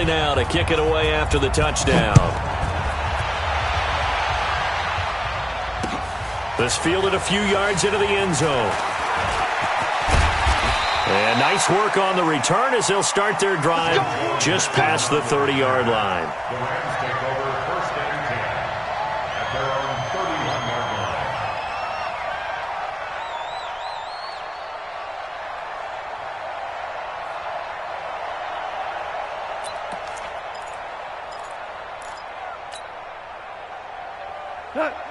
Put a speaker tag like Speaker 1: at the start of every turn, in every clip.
Speaker 1: now to kick it away after the touchdown. This fielded a few yards into the end zone. And nice work on the return as they'll start their drive just past the 30-yard line.
Speaker 2: The Rams take over first and 10 at their own 31-yard line.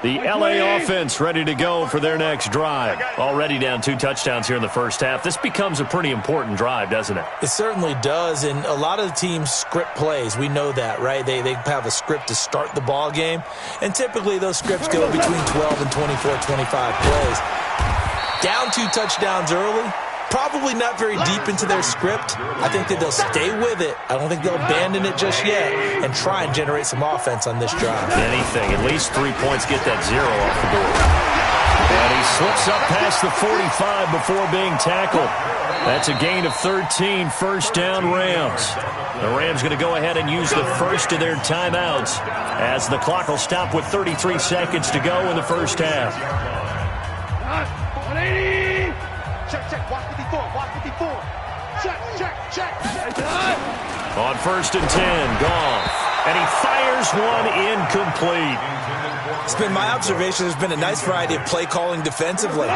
Speaker 1: The LA offense ready to go for their next drive. Already down 2 touchdowns here in the first half. This becomes a pretty important drive, doesn't it?
Speaker 3: It certainly does, and a lot of the teams script plays. We know that, right? They have a script to start the ball game, and typically those scripts go between 12 and 24, 25 plays. Down 2 touchdowns early, probably not very deep into their script. I think that they'll stay with it. I don't think they'll abandon it just yet and try and generate some offense on this drive.
Speaker 1: Anything, at least 3 points, get that 0 off the board. And he slips up past the 45 before being tackled. That's a gain of 13, first down Rams. The Rams going to go ahead and use the first of their timeouts as the clock will stop with 33 seconds to go in the first half.
Speaker 4: 180. Check, watch 54, watch 54. Check.
Speaker 1: On first and 10, Goff. And he fires one incomplete.
Speaker 3: It's been my observation there's been a nice variety of play calling defensively.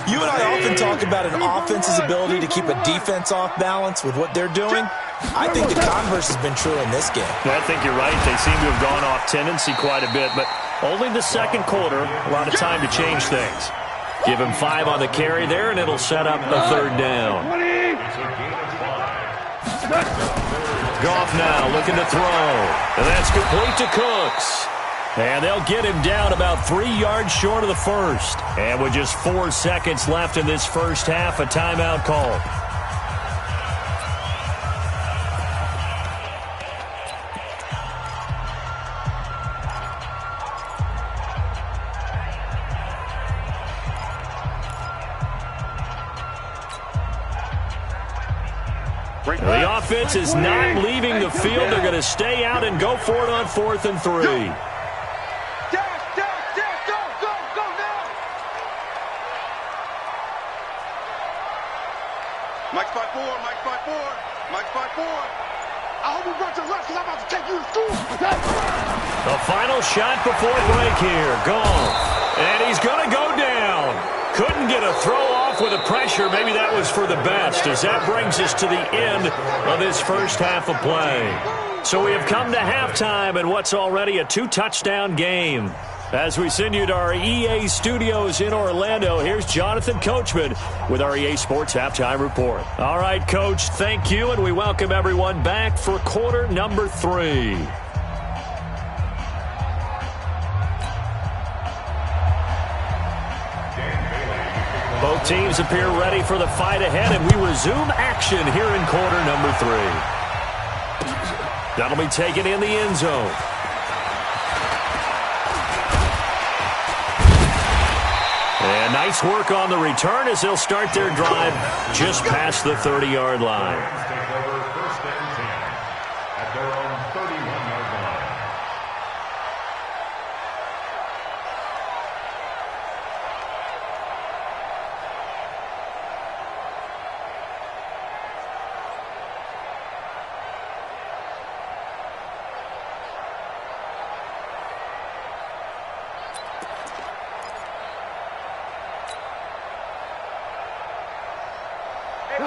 Speaker 3: You and I often talk about an offense's ability to keep a defense off balance with what they're doing. I think the converse has been true in this game.
Speaker 1: I think you're right. They seem to have gone off tendency quite a bit, but only the second quarter, a lot of time to change things. Give him 5 on the carry there, and it'll set up a third down. Goff now looking to throw. And that's complete to Cooks. And they'll get him down about 3 yards short of the first. And with just 4 seconds left in this first half, a timeout call. The offense is not leaving the field. They're going to stay out and go for it on 4th and 3.
Speaker 4: Go now. Mike's by 4. I hope you brought your lunch because I'm about to take you to school.
Speaker 1: The final shot before break here. Goff. And he's going to go down. Couldn't get a throw off with the pressure. Maybe that was for the best, as that brings us to the end of this first half of play. So we have come to halftime in what's already a 2-touchdown game. As we send you to our EA studios in Orlando, here's Jonathan Coachman with our EA Sports Halftime Report. All right, Coach, thank you, and we welcome everyone back for quarter number 3. Both teams appear ready for the fight ahead, and we resume action here in quarter number 3. That'll be taken in the end zone. And nice work on the return as they'll start their drive just past the 30-yard line.
Speaker 2: Take over first and 10 at their own 31-yard line.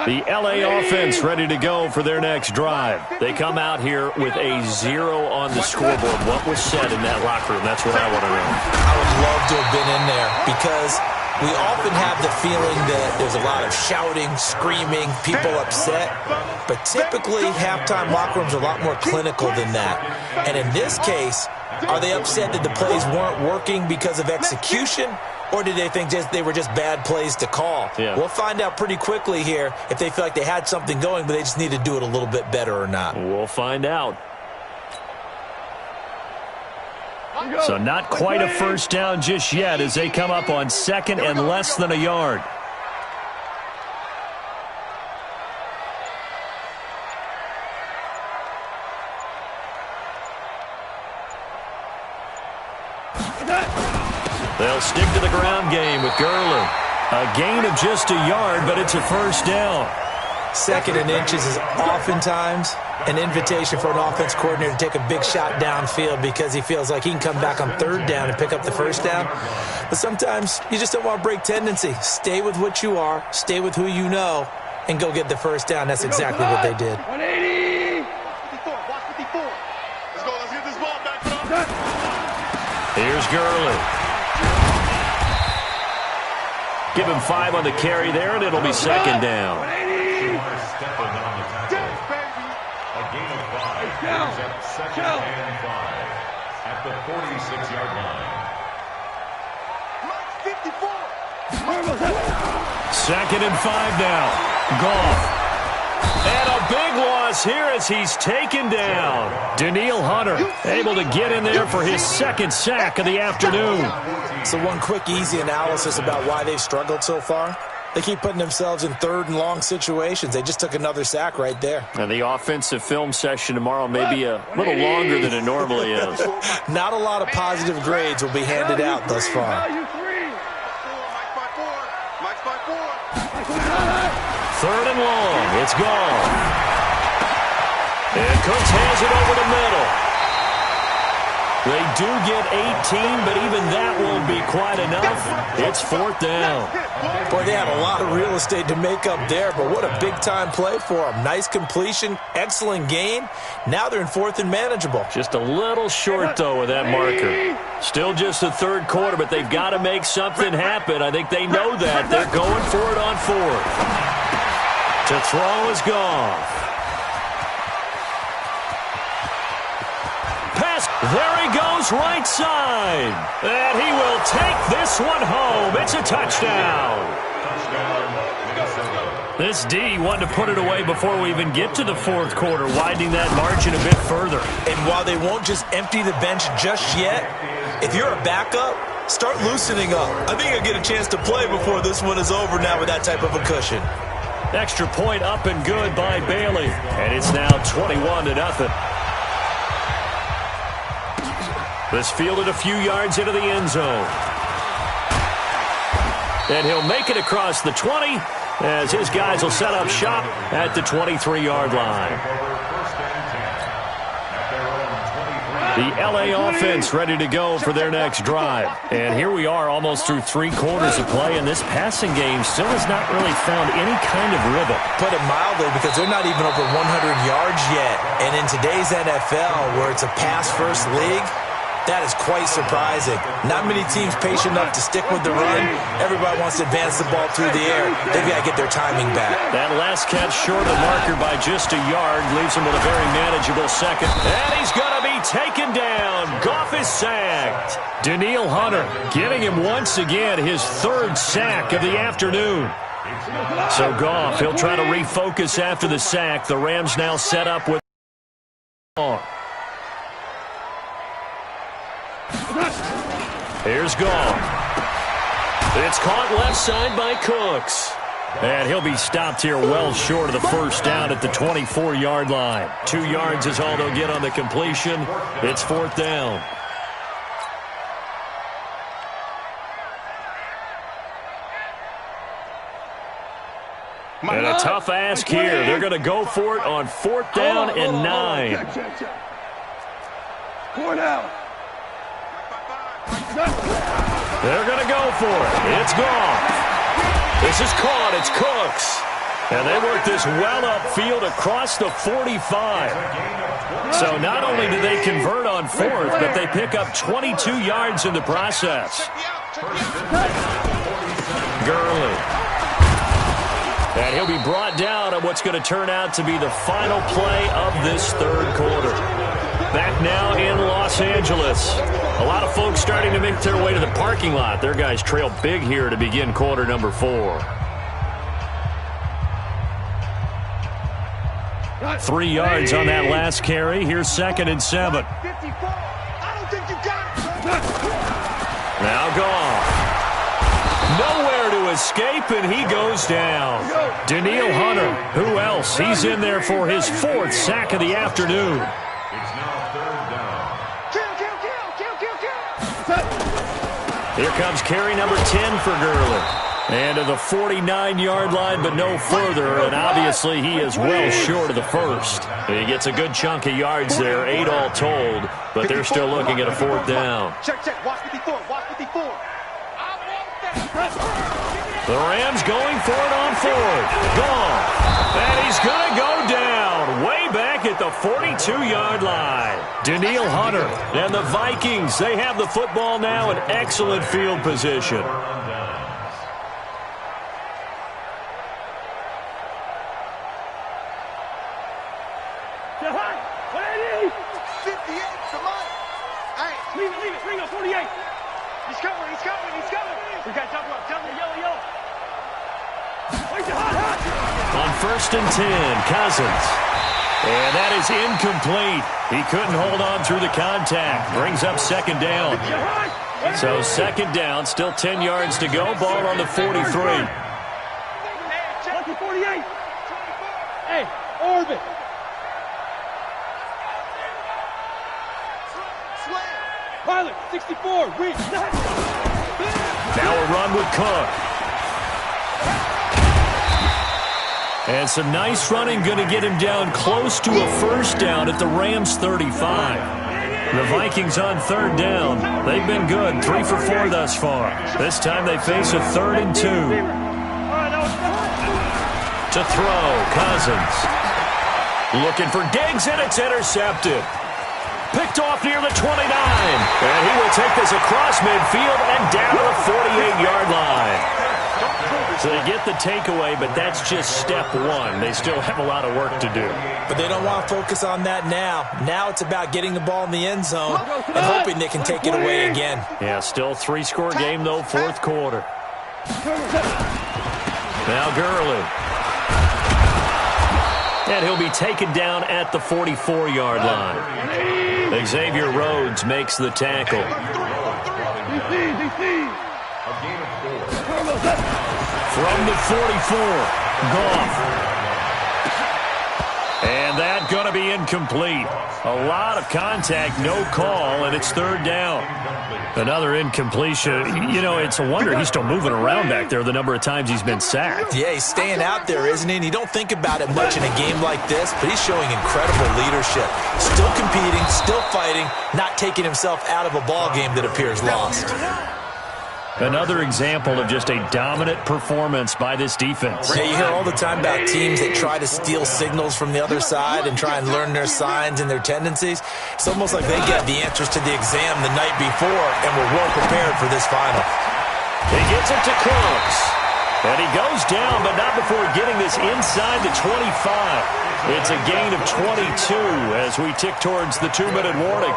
Speaker 1: The LA offense ready to go for their next drive. They come out here with a 0 on the scoreboard. What was said in that locker room? That's what I want to know.
Speaker 3: I would love to have been in there because we often have the feeling that there's a lot of shouting, screaming, people upset. But typically, halftime locker rooms are a lot more clinical than that. And in this case, are they upset that the plays weren't working because of execution? Or did they think they were just bad plays to call?
Speaker 1: Yeah.
Speaker 3: We'll find out pretty quickly here if they feel like they had something going, but they just need to do it a little bit better or not.
Speaker 1: We'll find out. So not quite a first down just yet as they come up on 2nd and less than a yard. They'll stick to the ground game with Gurley. A gain of just a yard, but it's a first down.
Speaker 3: 2nd and inches is oftentimes an invitation for an offense coordinator to take a big shot downfield because he feels like he can come back on 3rd down and pick up the first down. But sometimes you just don't want to break tendency. Stay with what you are, stay with who you know, and go get the first down. That's exactly what they did.
Speaker 4: 180.
Speaker 2: Let's get this ball back.
Speaker 1: Here's Gurley. Give him 5 on the carry there, and it'll be 2nd down.
Speaker 2: Stepping on the tackle. A gain of 5. He's at 2nd and 5 at the 46-yard line.
Speaker 1: 2nd and 5 now. Goff. And a big loss here as he's taken down. Danielle Hunter able to get in there for his 2nd sack of the afternoon.
Speaker 3: So one quick, easy analysis about why they've struggled so far. They keep putting themselves in 3rd and long situations. They just took another sack right there.
Speaker 1: And the offensive film session tomorrow may be a little longer than it normally is.
Speaker 3: Not a lot of positive grades will be handed out thus far.
Speaker 1: 3rd and long. It's gone. And Cooks has it over the middle. They do get 18, but even that won't be quite enough. It's 4th down.
Speaker 3: Boy, they had a lot of real estate to make up there, but what a big-time play for them. Nice completion, excellent gain. Now they're in 4th and manageable.
Speaker 1: Just a little short, though, with that marker. Still just the 3rd quarter, but they've got to make something happen. I think they know that. They're going for it on 4th. To throw is Goff. Pass. There he goes, right side. And he will take this one home. It's a touchdown. This D wanted to put it away before we even get to the 4th quarter, widening that margin a bit further.
Speaker 3: And while they won't just empty the bench just yet, if you're a backup, start loosening up. I think you'll get a chance to play before this one is over now with that type of a cushion.
Speaker 1: Extra point up and good by Bailey. And it's now 21-0. This fielded a few yards into the end zone. And he'll make it across the 20 as his guys will set up shop at the 23-yard line. The L.A. offense ready to go for their next drive. And here we are almost through 3 quarters of play, and this passing game still has not really found any kind of rhythm.
Speaker 3: Put it mildly, because they're not even over 100 yards yet. And in today's NFL, where it's a pass-first league, that is quite surprising. Not many teams patient enough to stick with the run. Everybody wants to advance the ball through the air. They've got to get their timing back.
Speaker 1: That last catch short of the marker by just a yard leaves him with a very manageable 2nd. And he's going to be taken down. Goff is sacked. Danielle Hunter getting him once again his 3rd sack of the afternoon. So Goff, he'll try to refocus after the sack. The Rams now set up with Here's Goff. It's caught left side by Cooks. And he'll be stopped here well short of the first down at the 24-yard line. 2 yards is all they'll get on the completion. It's 4th down. And a tough ask here. They're going to go for it on 4th down and 9. They're going to go for it. It's gone. This is caught. It's Cooks. And they work this well upfield across the 45. So not only do they convert on 4th, but they pick up 22 yards in the process. Gurley. And he'll be brought down on what's going to turn out to be the final play of this 3rd quarter. Back now in Los Angeles. A lot of folks starting to make their way to the parking lot. Their guys trail big here to begin quarter number 4. 3 yards on that last carry. Here's 2nd and 7. Now Goff. Nowhere to escape, and he goes down. Danielle Hunter, who else? He's in there for his 4th sack of the afternoon.
Speaker 2: It's now 3rd down.
Speaker 1: Here comes carry number 10 for Gurley. And to the 49-yard line, but no further. And obviously he is well short of the first. He gets a good chunk of yards there, 8 all told. But they're still looking at a 4th down.
Speaker 4: Check. Watch 54. Watch 54.
Speaker 1: The Rams going for it on 4th. Gone. And he's going to go down way back at the 42-yard line. Daniil Hunter and the Vikings, they have the football now in excellent field position.
Speaker 4: Leave it, 48. He's coming. We got double up, yellow.
Speaker 1: On 1st and 10, Cousins. And that is incomplete. He couldn't hold on through the contact. Brings up 2nd down. So 2nd down, still 10 yards to go. Ball on the 43.
Speaker 4: 48. Hey, orbit. Pilot, 64, reach.
Speaker 1: Now a run with Cook. And some nice running, going to get him down close to a 1st down at the Rams 35. The Vikings on 3rd down. They've been good, 3 for 4 thus far. This time they face a 3rd and 2. To throw, Cousins. Looking for Diggs, and it's intercepted. Picked off near the 29. And he will take this across midfield and down to the 48-yard line. So they get the takeaway, but that's just step 1. They still have a lot of work to do.
Speaker 3: But they don't want to focus on that now. Now it's about getting the ball in the end zone and hoping they can take it away again.
Speaker 1: Yeah, still 3-score game, though, 4th quarter. Now Gurley. And he'll be taken down at the 44-yard line. Xavier Rhodes makes the tackle. From the 44, Goff. And that going to be incomplete. A lot of contact, no call, and it's 3rd down. Another incompletion. You know, it's a wonder he's still moving around back there the number of times he's been sacked.
Speaker 3: Yeah, he's staying out there, isn't he? And you don't think about it much in a game like this, but he's showing incredible leadership. Still competing, still fighting, not taking himself out of a ball game that appears lost.
Speaker 1: Another example of just a dominant performance by this defense.
Speaker 3: Yeah, you hear all the time about teams that try to steal signals from the other side and try and learn their signs and their tendencies. It's almost like they get the answers to the exam the night before and were well prepared for this final.
Speaker 1: He gets it to Cooks. And he goes down, but not before getting this inside the 25. It's a gain of 22 as we tick towards the 2-minute warning.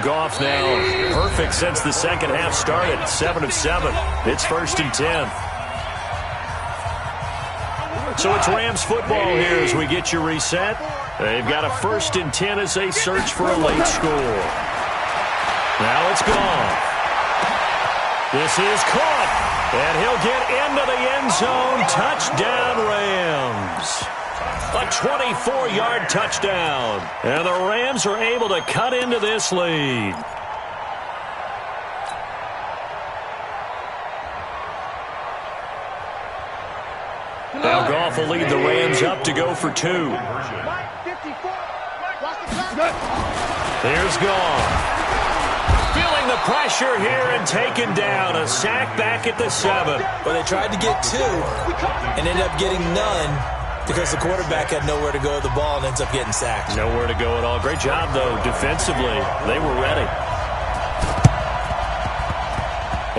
Speaker 1: Goff now perfect since the second half started. 7 of 7. It's 1st and 10. So it's Rams football here as we get you reset. They've got a 1st and 10 as they search for a late score. Now it's gone. This is caught. And he'll get into the end zone. Touchdown, Rams. A 24-yard touchdown. And the Rams are able to cut into this lead. Now Goff will lead the Rams up to go for 2. Here's Goff. Feeling the pressure here and taken down. A sack back at the 7.
Speaker 3: But they tried to get 2 and ended up getting none, because the quarterback had nowhere to go with the ball and ends up getting sacked.
Speaker 1: Nowhere to go at all. Great job, though, defensively. They were ready.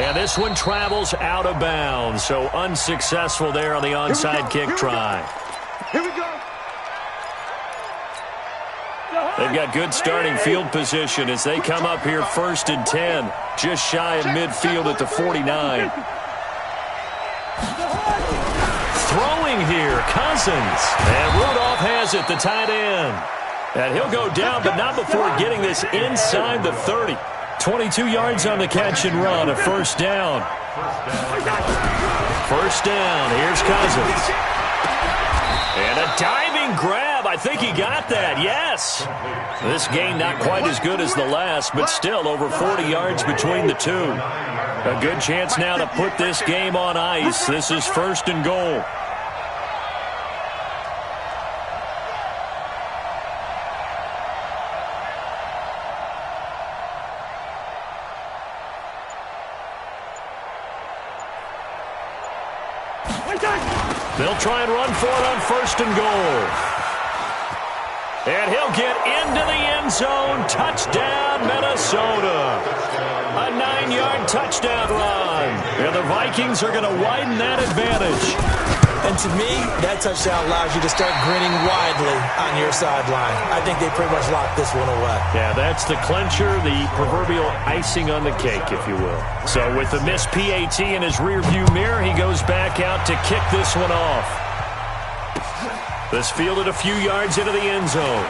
Speaker 1: And this one travels out of bounds, so unsuccessful there on the onside kick try.
Speaker 4: Here we go.
Speaker 1: They've got good starting field position as they come up here 1st and 10, just shy of midfield at the 49. Throwing here, Cousins. And Rudolph has it, the tight end. And he'll go down, but not before getting this inside the 30. 22 yards on the catch and run, a 1st down. 1st down, here's Cousins. And a diving grab. I think he got that, yes. This game not quite as good as the last, but still over 40 yards between the two. A good chance now to put this game on ice. This is 1st and goal. They'll try and run for it on 1st and goal. And he'll get into the end zone. Touchdown, Minnesota. A 9-yard touchdown run. And the Vikings are going to widen that advantage.
Speaker 3: And to me, that touchdown allows you to start grinning widely on your sideline. I think they pretty much locked this one away.
Speaker 1: Yeah, that's the clincher, the proverbial icing on the cake, if you will. So with the missed PAT in his rearview mirror, he goes back out to kick this one off. This fielded a few yards into the end zone.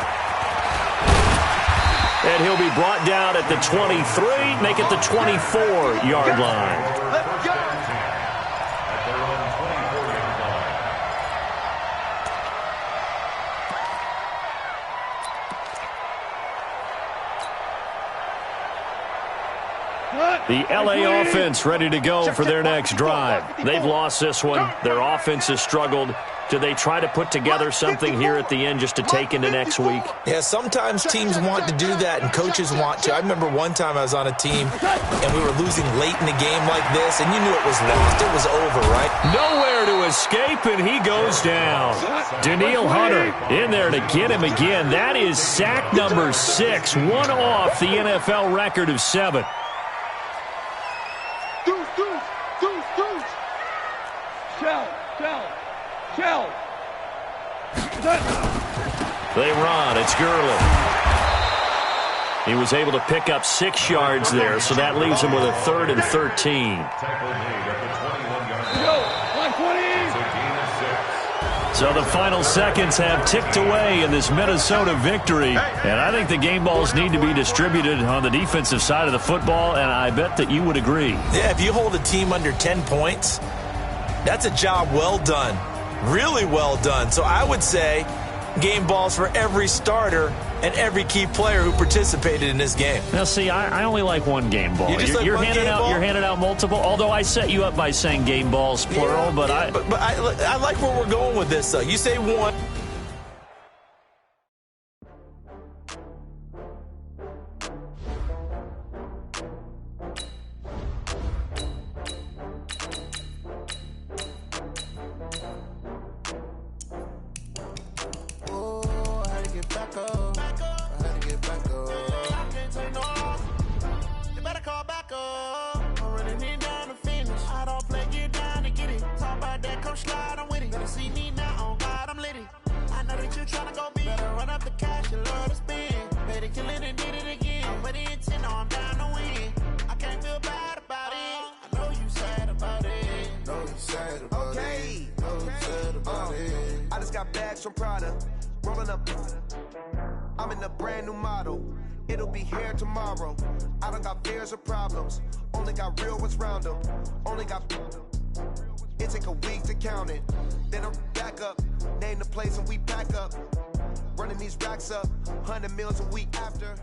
Speaker 1: And he'll be brought down at the 23, make it the 24-yard line.
Speaker 2: Let's go! At their own 24-yard line.
Speaker 1: The LA offense ready to go for their next drive. They've lost this one. Their offense has struggled. Do they try to put together something here at the end just to take into next week?
Speaker 3: Yeah, sometimes teams want to do that and coaches want to. I remember one time I was on a team and we were losing late in the game like this, and you knew it was lost. It was over, right?
Speaker 1: Nowhere to escape, and he goes down. Daniil Hunter in there to get him again. That is sack number 6, one off the NFL record of 7. They run. It's Gurley. He was able to pick up 6 yards there, so that leaves him with a 3rd and 13. So the final seconds have ticked away in this Minnesota victory, and I think the game balls need to be distributed on the defensive side of the football, and I bet that you would agree.
Speaker 3: Yeah, if you hold a team under 10 points, that's a job well done. Really well done. So I would say game balls for every starter and every key player who participated in this game.
Speaker 1: Now, see, I only like one game ball. You're handing out multiple. Although I set you up by saying game balls plural,
Speaker 3: yeah,
Speaker 1: but
Speaker 3: I like where we're going with this, though. You say one.
Speaker 5: From Prada, rolling up. I'm in a brand new model. It'll be here tomorrow. I don't got fears or problems. Only got real ones round them. Only got. It take a week to count it. Then I'm back up. Name the place and we back up. Running these racks up. 100 meals a week after.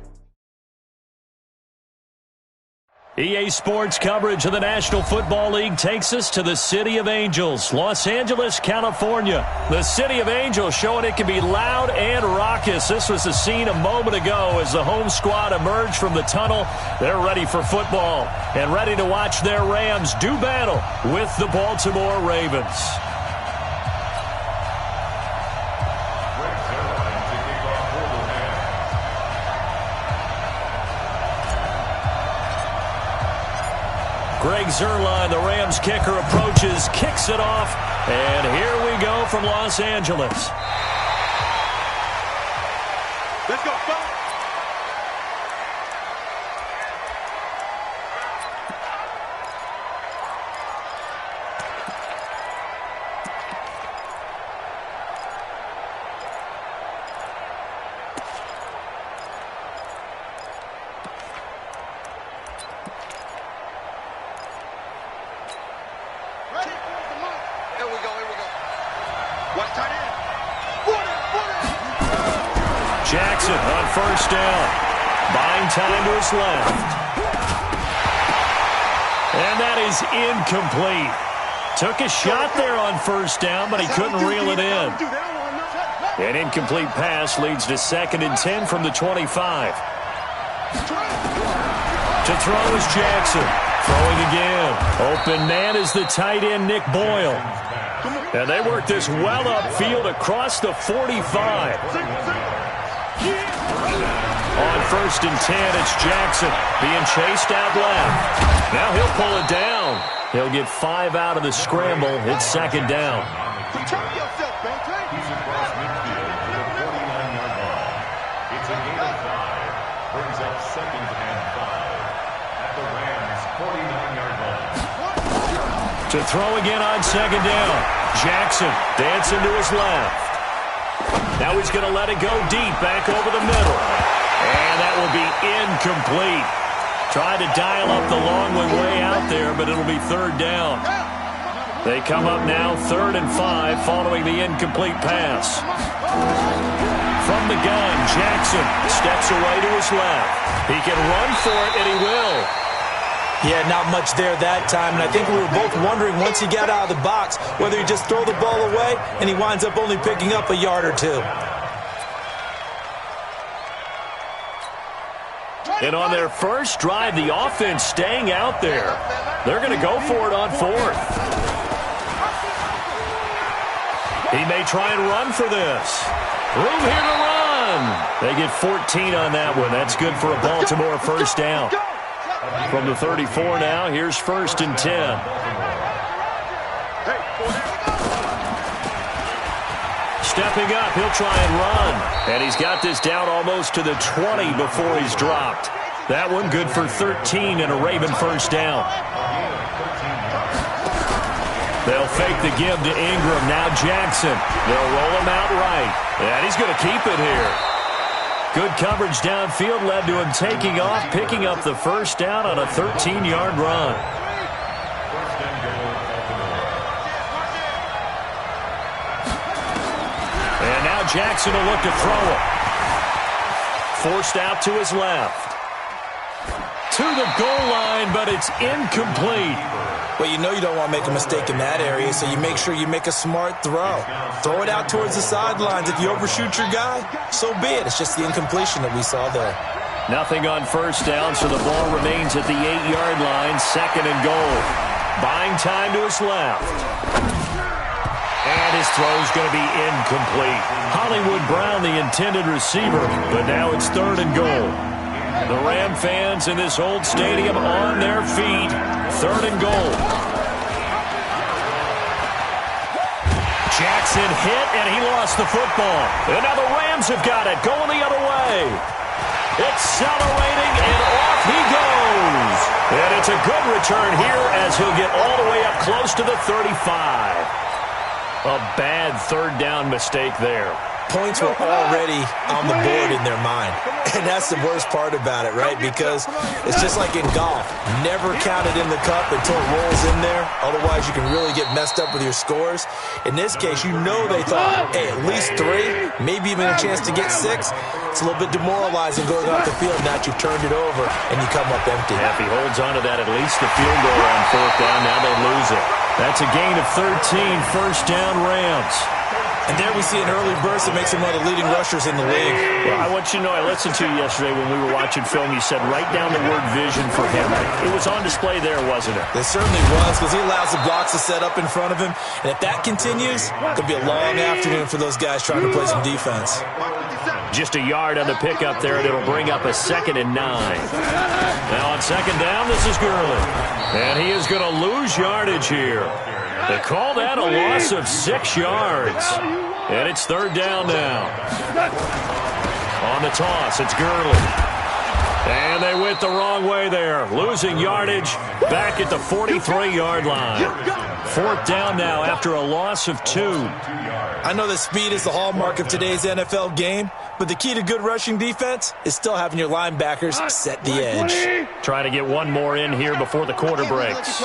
Speaker 1: EA Sports coverage of the National Football League takes us to the City of Angels, Los Angeles, California. The City of Angels showing it can be loud and raucous. This was the scene a moment ago as the home squad emerged from the tunnel. They're ready for football and ready to watch their Rams do battle with the Baltimore Ravens. Greg Zuerlein, the Rams kicker, approaches, kicks it off, and here we go from Los Angeles.
Speaker 4: Let's go, folks. Watch tight end. 40.
Speaker 1: first down. Buying time to his left. And that is incomplete. Took a shot there on first down, but he couldn't reel it in. An incomplete pass leads to 2nd and 10 from the 25. To throw is Jackson. Throwing again. Open man is the tight end, Nick Boyle. And they work this well upfield across the 45. On 1st and 10, it's Jackson being chased out left. Now he'll pull it down. He'll get 5 out of the scramble. It's 2nd down.
Speaker 2: He's across midfield to the 49-yard line. It's a gain of 5. Brings up 2nd and 5 at the Rams' 49-yard line.
Speaker 1: To throw again on 2nd down. Jackson dancing to his left. Now he's going to let it go deep back over the middle. And that will be incomplete. Tried to dial up the long way out there, but it'll be 3rd down. They come up now 3rd and 5 following the incomplete pass. From the gun, Jackson steps away to his left. He can run for it, and he will.
Speaker 3: Yeah, not much there that time, and I think we were both wondering once he got out of the box whether he just throw the ball away and he winds up only picking up a yard or 2.
Speaker 1: And on their first drive, the offense staying out there. They're going to go for it on 4th. He may try and run for this. Room here to run. They get 14 on that one. That's good for a Baltimore first down. From the 34 now, here's 1st and 10. Stepping up, he'll try and run. And he's got this down almost to the 20 before he's dropped. That one good for 13 and a Raven first down. They'll fake the give to Ingram. Now Jackson. They'll roll him out right. And he's going to keep it here. Good coverage downfield led to him taking off, picking up the first down on a 13-yard run. And now Jackson will look to throw it. Forced out to his left. To the goal line, but it's incomplete.
Speaker 3: Well, you know you don't want to make a mistake in that area, so you make sure you make a smart throw. Throw it out towards the sidelines. If you overshoot your guy, so be it. It's just the incompletion that we saw there.
Speaker 1: Nothing on first down, so the ball remains at the 8-yard line, 2nd and goal. Buying time to his left. And his throw's going to be incomplete. Hollywood Brown, the intended receiver, but now it's 3rd and goal. The Ram fans in this old stadium on their feet. 3rd and goal. Jackson hit, and he lost the football. And now the Rams have got it, going the other way. Accelerating, and off he goes. And it's a good return here as he'll get all the way up close to the 35. A bad 3rd down mistake there.
Speaker 3: Points were already on the board in their mind. And that's the worst part about it, right? Because it's just like in golf. Never count it in the cup until it rolls in there. Otherwise, you can really get messed up with your scores. In this case, you know they thought, hey, at least 3, maybe even a chance to get 6. It's a little bit demoralizing going off the field. Now you've turned it over, and you come up empty.
Speaker 1: Yeah, if he holds on to that, at least the field goal on 4th down. Now they lose it. That's a gain of 13, first down Rams.
Speaker 3: And there we see an early burst that makes him one of the leading rushers in the league.
Speaker 1: Well, I want you to know, I listened to you yesterday when we were watching film. You said write down the word vision for him. It was on display there, wasn't it?
Speaker 3: It certainly was, because he allows the blocks to set up in front of him. And if that continues, it could be a long afternoon for those guys trying to play some defense.
Speaker 1: Just a yard on the pickup there, and it'll bring up a 2nd and 9. Now on 2nd down, this is Gurley. And he is going to lose yardage here. They call that a loss of 6 yards. And it's 3rd down now. On the toss, it's Gurley. And they went the wrong way there. Losing yardage back at the 43-yard line. 4th down now after a loss of 2.
Speaker 3: I know that speed is the hallmark of today's NFL game, but the key to good rushing defense is still having your linebackers set the edge.
Speaker 1: Trying to get one more in here before the quarter breaks.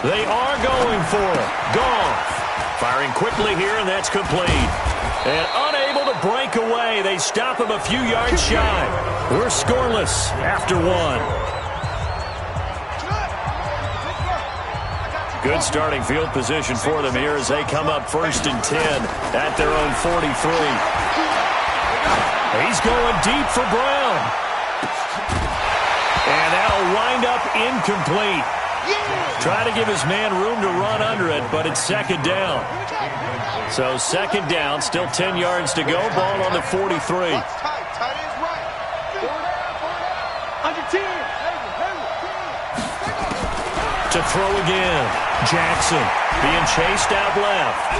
Speaker 1: They are going for it. Goff firing quickly here, and that's complete. And unable to breakaway. They stop him a few yards shy. We're scoreless after one. Good starting field position for them here as they come up 1st and 10 at their own 43. He's going deep for Brown. And that'll wind up incomplete. Try to give his man room to run under it, but it's 2nd down. So 2nd down, still 10 yards to go. Ball on the 43. To throw again. Jackson being chased out left.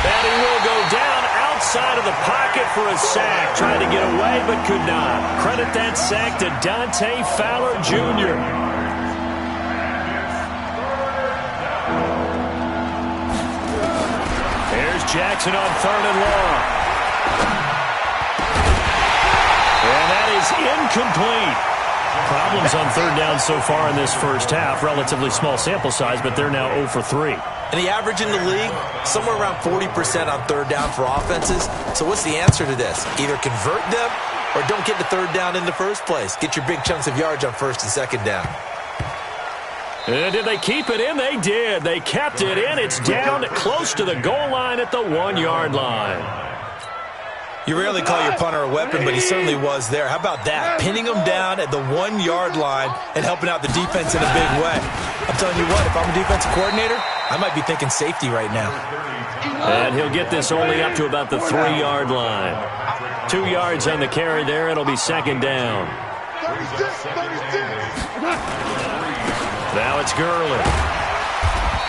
Speaker 1: And he will go down outside of the pocket for a sack. Tried to get away, but could not. Credit that sack to Dante Fowler Jr. Here's Jackson on 3rd and long. And that is incomplete. Problems on 3rd down so far in this first half. Relatively small sample size, but they're now 0 for 3.
Speaker 3: And the average in the league, somewhere around 40% on 3rd down for offenses. So what's the answer to this? Either convert them or don't get the 3rd down in the first place. Get your big chunks of yards on 1st and 2nd down.
Speaker 1: And did they keep it in? They did. They kept it in. It's down close to the goal line at the 1-yard line.
Speaker 3: You rarely call your punter a weapon, but he certainly was there. How about that? Pinning him down at the 1-yard line and helping out the defense in a big way. I'm telling you what, if I'm a defensive coordinator, I might be thinking safety right now.
Speaker 1: And he'll get this only up to about the 3-yard line. 2 yards on the carry there. It'll be 2nd down. Now it's Gurley.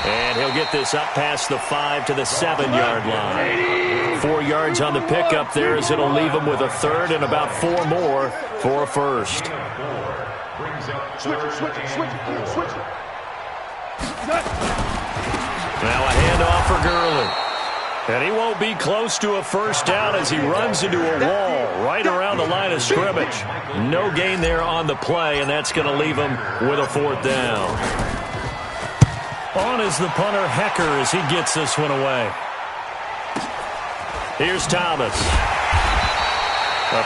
Speaker 1: And he'll get this up past the 5 to the 7-yard line. 4 yards on the pickup there as it'll leave him with a 3rd and about 4 more for a 1st. Now a handoff for Gurley. And he won't be close to a 1st down as he runs into a wall right around the line of scrimmage. No gain there on the play, and that's going to leave him with a 4th down. On is the punter, Hecker, as he gets this one away. Here's Thomas.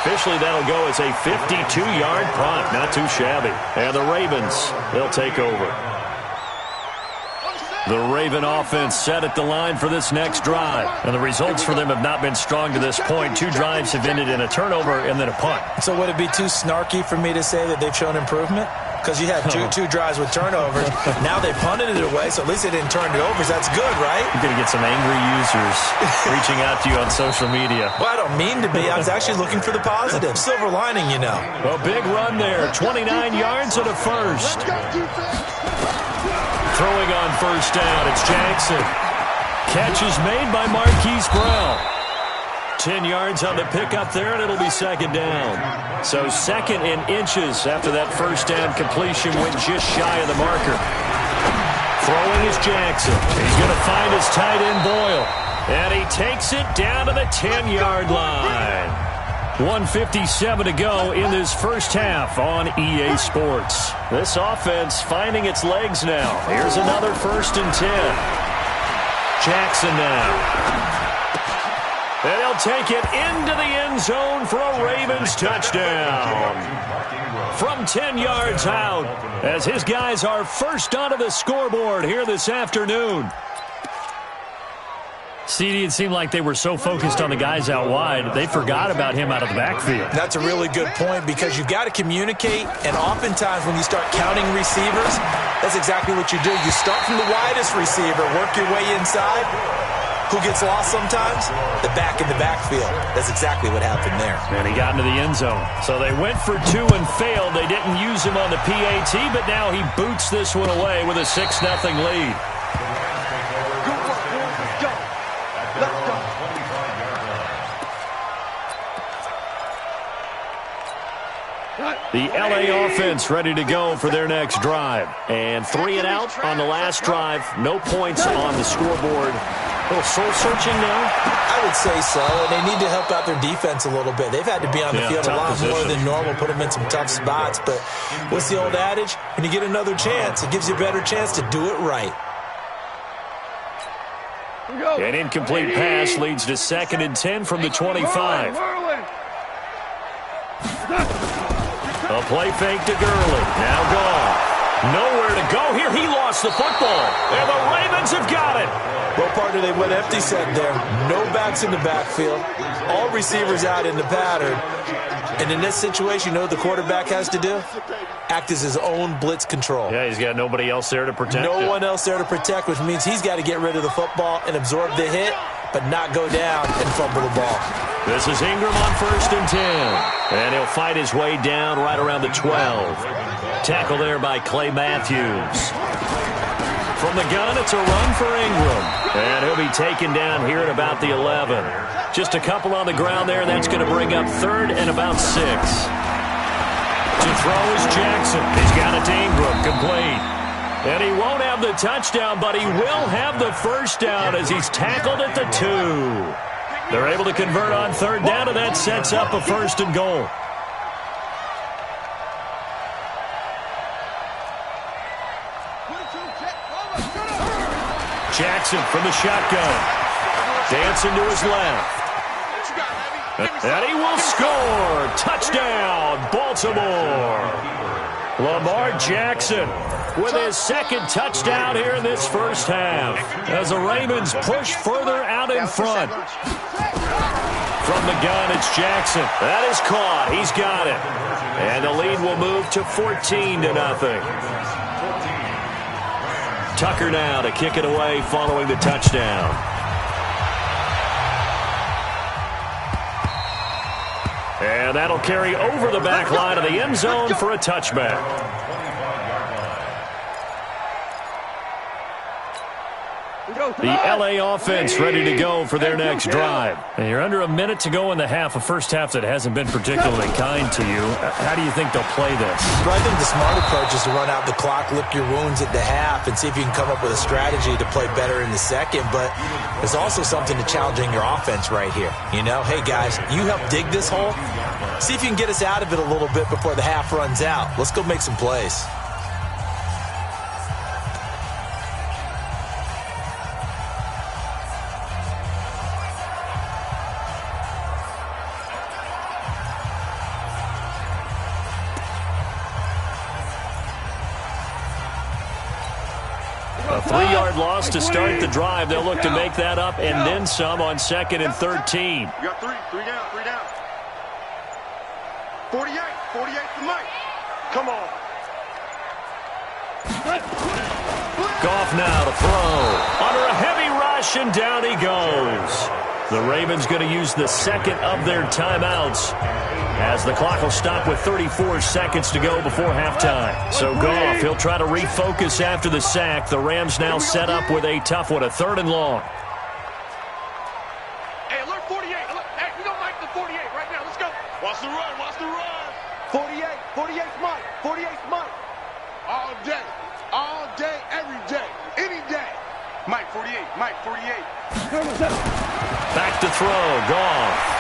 Speaker 1: Officially, that'll go as a 52-yard punt. Not too shabby. And the Ravens, they'll take over. The Raven offense set at the line for this next drive. And the results for them have not been strong to this point. 2 drives have ended in a turnover and then a punt.
Speaker 3: So would it be too snarky for me to say that they've shown improvement? Because you have two drives with turnovers. Now they punted it away, so at least they didn't turn it over. So that's good, right?
Speaker 1: You're going to get some angry users reaching out to you on social media.
Speaker 3: Well, I don't mean to be. I was actually looking for the positive. Silver lining, you know.
Speaker 1: A big run there. 29 yards and a 1st. Throwing on 1st down. It's Jackson. Catch is made by Marquise Brown. 10 yards on the pickup there, and it'll be 2nd down. So 2nd in inches after that 1st down completion went just shy of the marker. Throwing is Jackson. He's going to find his tight end Boyle. And he takes it down to the 10-yard line. 1:57 to go in this first half on EA Sports. This offense finding its legs now. Here's another 1st and 10. Jackson now. And he'll take it into the end zone for a Ravens touchdown. From 10 yards out, as his guys are first onto the scoreboard here this afternoon. CD, it seemed like they were so focused on the guys out wide, they forgot about him out of the backfield.
Speaker 3: That's a really good point because you've got to communicate, and oftentimes when you start counting receivers, that's exactly what you do. You start from the widest receiver, work your way inside. Who gets lost sometimes? The back in the backfield. That's exactly what happened there.
Speaker 1: And he got into the end zone. So they went for 2 and failed. They didn't use him on the PAT, but now he boots this one away with a 6-0 lead. The LA offense ready to go for their next drive. And 3 and out on the last drive. No points on the scoreboard. A little soul-searching now?
Speaker 3: I would say so, and they need to help out their defense a little bit. They've had to be on the field a lot more than normal, put them in some tough spots. But what's the old adage? When you get another chance, it gives you a better chance to do it right.
Speaker 1: An incomplete pass leads to 2nd and 10 from the 25. A play fake to Gurley. Now gone. Nowhere to go here. He lost the football. And the Ravens have got it.
Speaker 3: Well, partner, they went empty set there. No backs in the backfield. All receivers out in the pattern. And in this situation, you know what the quarterback has to do? Act as his own blitz control.
Speaker 1: Yeah, he's got nobody else there to protect
Speaker 3: No
Speaker 1: him.
Speaker 3: one else there to protect, which means he's got to get rid of the football and absorb the hit, but not go down and fumble the ball.
Speaker 1: This is Ingram on 1st and 10. And he'll fight his way down right around the 12. Tackle there by Clay Matthews. From the gun, it's a run for Ingram. And he'll be taken down here at about the 11. Just a couple on the ground there, and that's going to bring up 3rd and about 6. To throw is Jackson. He's got it to Ingram, complete. And he won't have the touchdown, but he will have the first down as he's tackled at the 2. They're able to convert on 3rd down, and that sets up a 1st and goal. Jackson from the shotgun. Dancing to his left. And he will score. Touchdown, Baltimore. Lamar Jackson with his 2nd touchdown here in this first half as the Ravens push further out in front. From the gun, it's Jackson. That is caught. He's got it. And the lead will move to 14-0. Tucker now to kick it away following the touchdown. And that'll carry over the back line of the end zone for a touchback. The LA offense ready to go for their next drive. And you're under a minute to go in the half, a first half that hasn't been particularly kind to you. How do you think they'll play this?
Speaker 3: Well, I think the smart approach is to run out the clock, lick your wounds at the half, and see if you can come up with a strategy to play better in the second. But there's also something to challenging your offense right here. You know, hey, guys, you help dig this hole. See if you can get us out of it a little bit before the half runs out. Let's go make some plays.
Speaker 1: A 3-yard loss to start the drive. They'll look to make that up and then some on 2nd and 13.
Speaker 4: You got three down. 48 for Mike. Come on.
Speaker 1: Goff now to throw. Under a heavy rush, and down he goes. The Ravens going to use the 2nd of their timeouts as the clock will stop with 34 seconds to go before halftime. So Goff, he'll try to refocus after the sack. The Rams now set up with a tough one, a 3rd and long.
Speaker 4: Hey, alert 48. Hey, we don't like the 48 right now. Let's go. Watch the run. 48's Mike. 48's Mike. All day, every day, any day. Mike 48.
Speaker 1: Back to throw, Goff.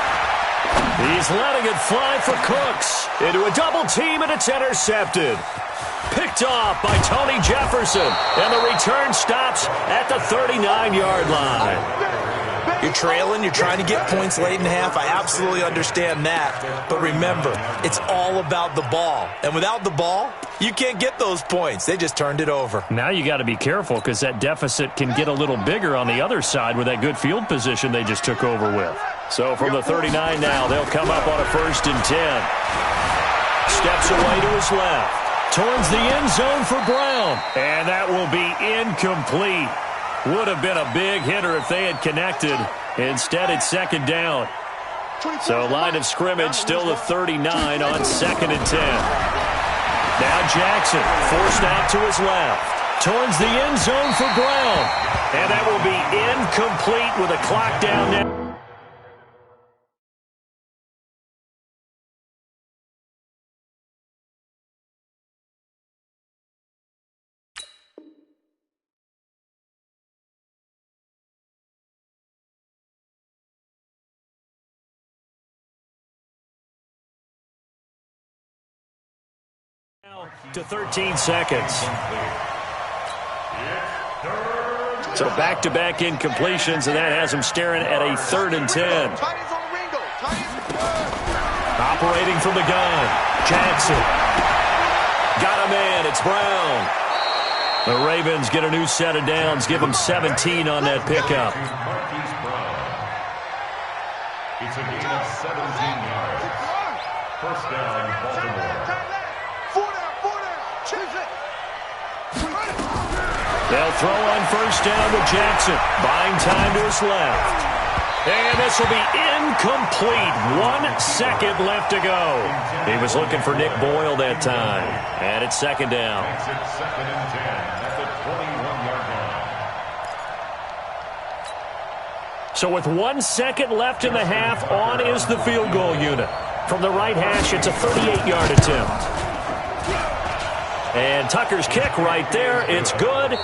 Speaker 1: He's letting it fly for Cooks. Into a double team, and it's intercepted. Picked off by Tony Jefferson. And the return stops at the 39-yard line.
Speaker 3: You're trailing. You're trying to get points late in half. I absolutely understand that. But remember, it's all about the ball. And without the ball, you can't get those points. They just turned it over.
Speaker 1: Now you got to be careful because that deficit can get a little bigger on the other side with that good field position they just took over with. So from the 39 now, they'll come up on a 1st and 10. Steps away to his left. Towards the end zone for Brown. And that will be incomplete. Would have been a big hitter if they had connected. Instead, it's 2nd down. So line of scrimmage still the 39 on 2nd and 10. Now Jackson forced out to his left. Towards the end zone for Brown. And that will be incomplete with a clock down now. To 13 seconds. So back-to-back incompletions, and that has him staring at a 3rd and 10. Operating from the gun, Jackson. Got a man, it's Brown. The Ravens get a new set of downs, give them 17 on that pickup.
Speaker 2: It's a gain of 17 yards. First down, Baltimore.
Speaker 1: They'll throw on first down with Jackson. Buying time to his left. And this will be incomplete. 1 second left to go. He was looking for Nick Boyle that time. And it's second down.
Speaker 2: It's 2nd and 10 at the 21-yard line.
Speaker 1: So with 1 second left in the half, on is the field goal unit. From the right hash, it's a 38-yard attempt. And Tucker's kick right there. It's good.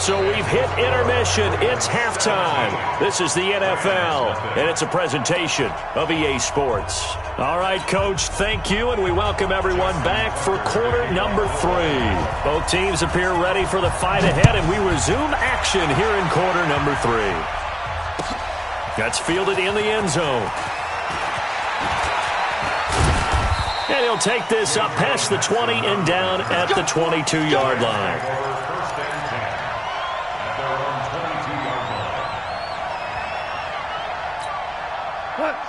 Speaker 1: So we've hit intermission. It's halftime. This is the NFL, and it's a presentation of EA Sports. All right, Coach, thank you, and we welcome everyone back for quarter number 3. Both teams appear ready for the fight ahead, and we resume action here in quarter number 3. That's fielded in the end zone. And he'll take this up past the 20 and down at the 22-yard line.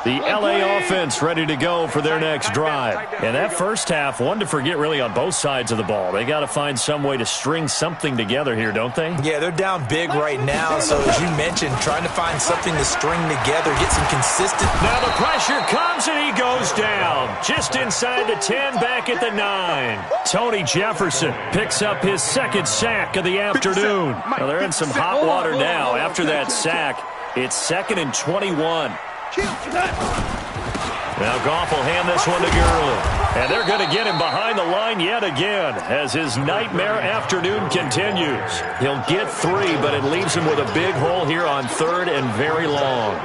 Speaker 1: The LA offense ready to go for their next drive. And that first half, one to forget really on both sides of the ball. They got to find some way to string something together here, don't they?
Speaker 3: Yeah, they're down big right now. So as you mentioned, trying to find something to string together, get some consistent.
Speaker 1: Now the pressure comes and he goes down. Just inside the 10, back at the 9. Tony Jefferson picks up his 2nd sack of the afternoon. Well, they're in some hot water now. After that sack, it's 2nd and 21. Now Goff will hand this one to Gurley. And they're going to get him behind the line yet again as his nightmare afternoon continues. He'll get 3, but it leaves him with a big hole here on 3rd and very long.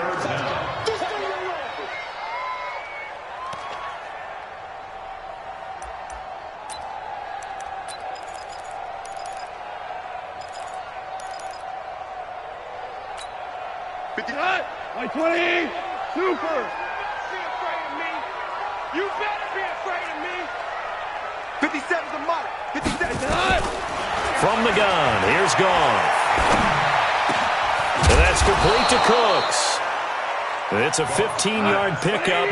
Speaker 4: Like 20. Super! Be afraid of me. You better be afraid of me. 57's a mark. 57's a
Speaker 1: From the gun, here's Goff. And that's complete to Cooks. It's a 15-yard pickup,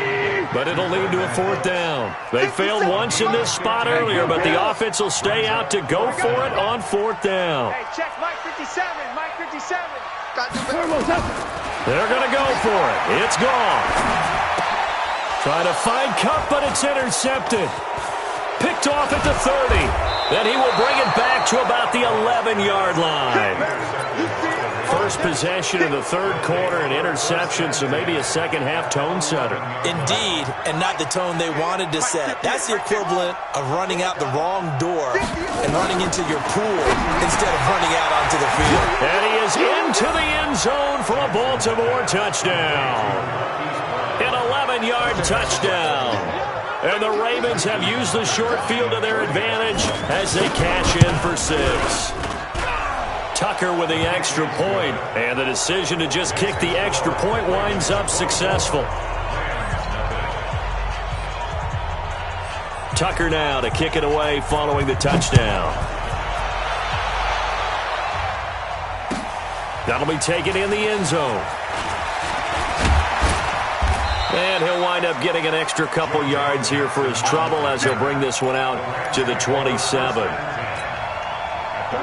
Speaker 1: but it'll lead to a 4th down. They failed once in this spot earlier, but the offense will stay out to go for it on 4th down.
Speaker 4: Hey, check Mike 57. Mike 57.
Speaker 1: They're going to go for it. It's Goff. Trying to find Cup, but it's intercepted. Picked off at the 30. Then he will bring it back to about the 11-yard line. First possession of the 3rd quarter, an interception, so maybe a second-half tone setter.
Speaker 3: Indeed, and not the tone they wanted to set. That's the equivalent of running out the wrong door and running into your pool instead of running out onto the field.
Speaker 1: And he is into the end zone for a Baltimore touchdown. An 11-yard touchdown. And the Ravens have used the short field to their advantage as they cash in for 6. Tucker with the extra point, and the decision to just kick the extra point winds up successful. Tucker now to kick it away following the touchdown. That'll be taken in the end zone. And he'll wind up getting an extra couple yards here for his trouble as he'll bring this one out to the 27.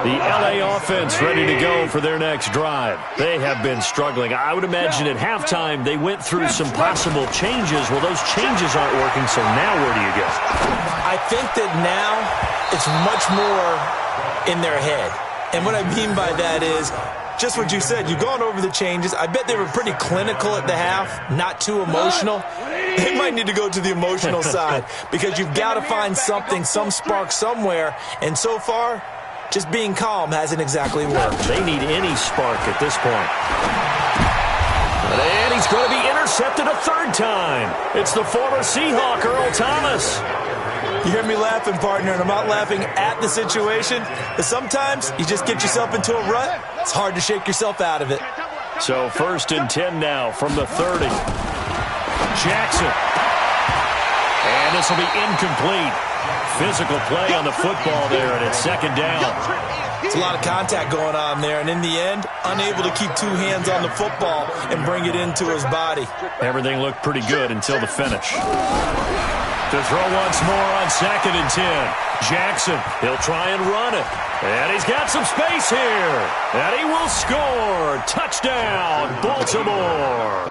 Speaker 1: The LA offense ready to go for their next drive. They have been struggling. I would imagine at halftime they went through some possible changes. Well, those changes aren't working, so now where do you go?
Speaker 3: I think that now it's much more in their head. And what I mean by that is just what you said. You've gone over the changes. I bet they were pretty clinical at the half, not too emotional. They might need to go to the emotional side because you've got to find something, some spark somewhere. And so far, just being calm hasn't exactly worked.
Speaker 1: They need any spark at this point. And he's going to be intercepted a 3rd time. It's the former Seahawk, Earl Thomas.
Speaker 3: You hear me laughing, partner, and I'm not laughing at the situation, but sometimes you just get yourself into a rut. It's hard to shake yourself out of it.
Speaker 1: So 1st and 10 now from the 30. Jackson. And this will be incomplete. Physical play on the football there, and it's 2nd down.
Speaker 3: It's a lot of contact going on there, and in the end, unable to keep 2 hands on the football and bring it into his body.
Speaker 1: Everything looked pretty good until the finish. To throw once more on 2nd and 10. Jackson, he'll try and run it. And he's got some space here. And he will score. Touchdown, Baltimore.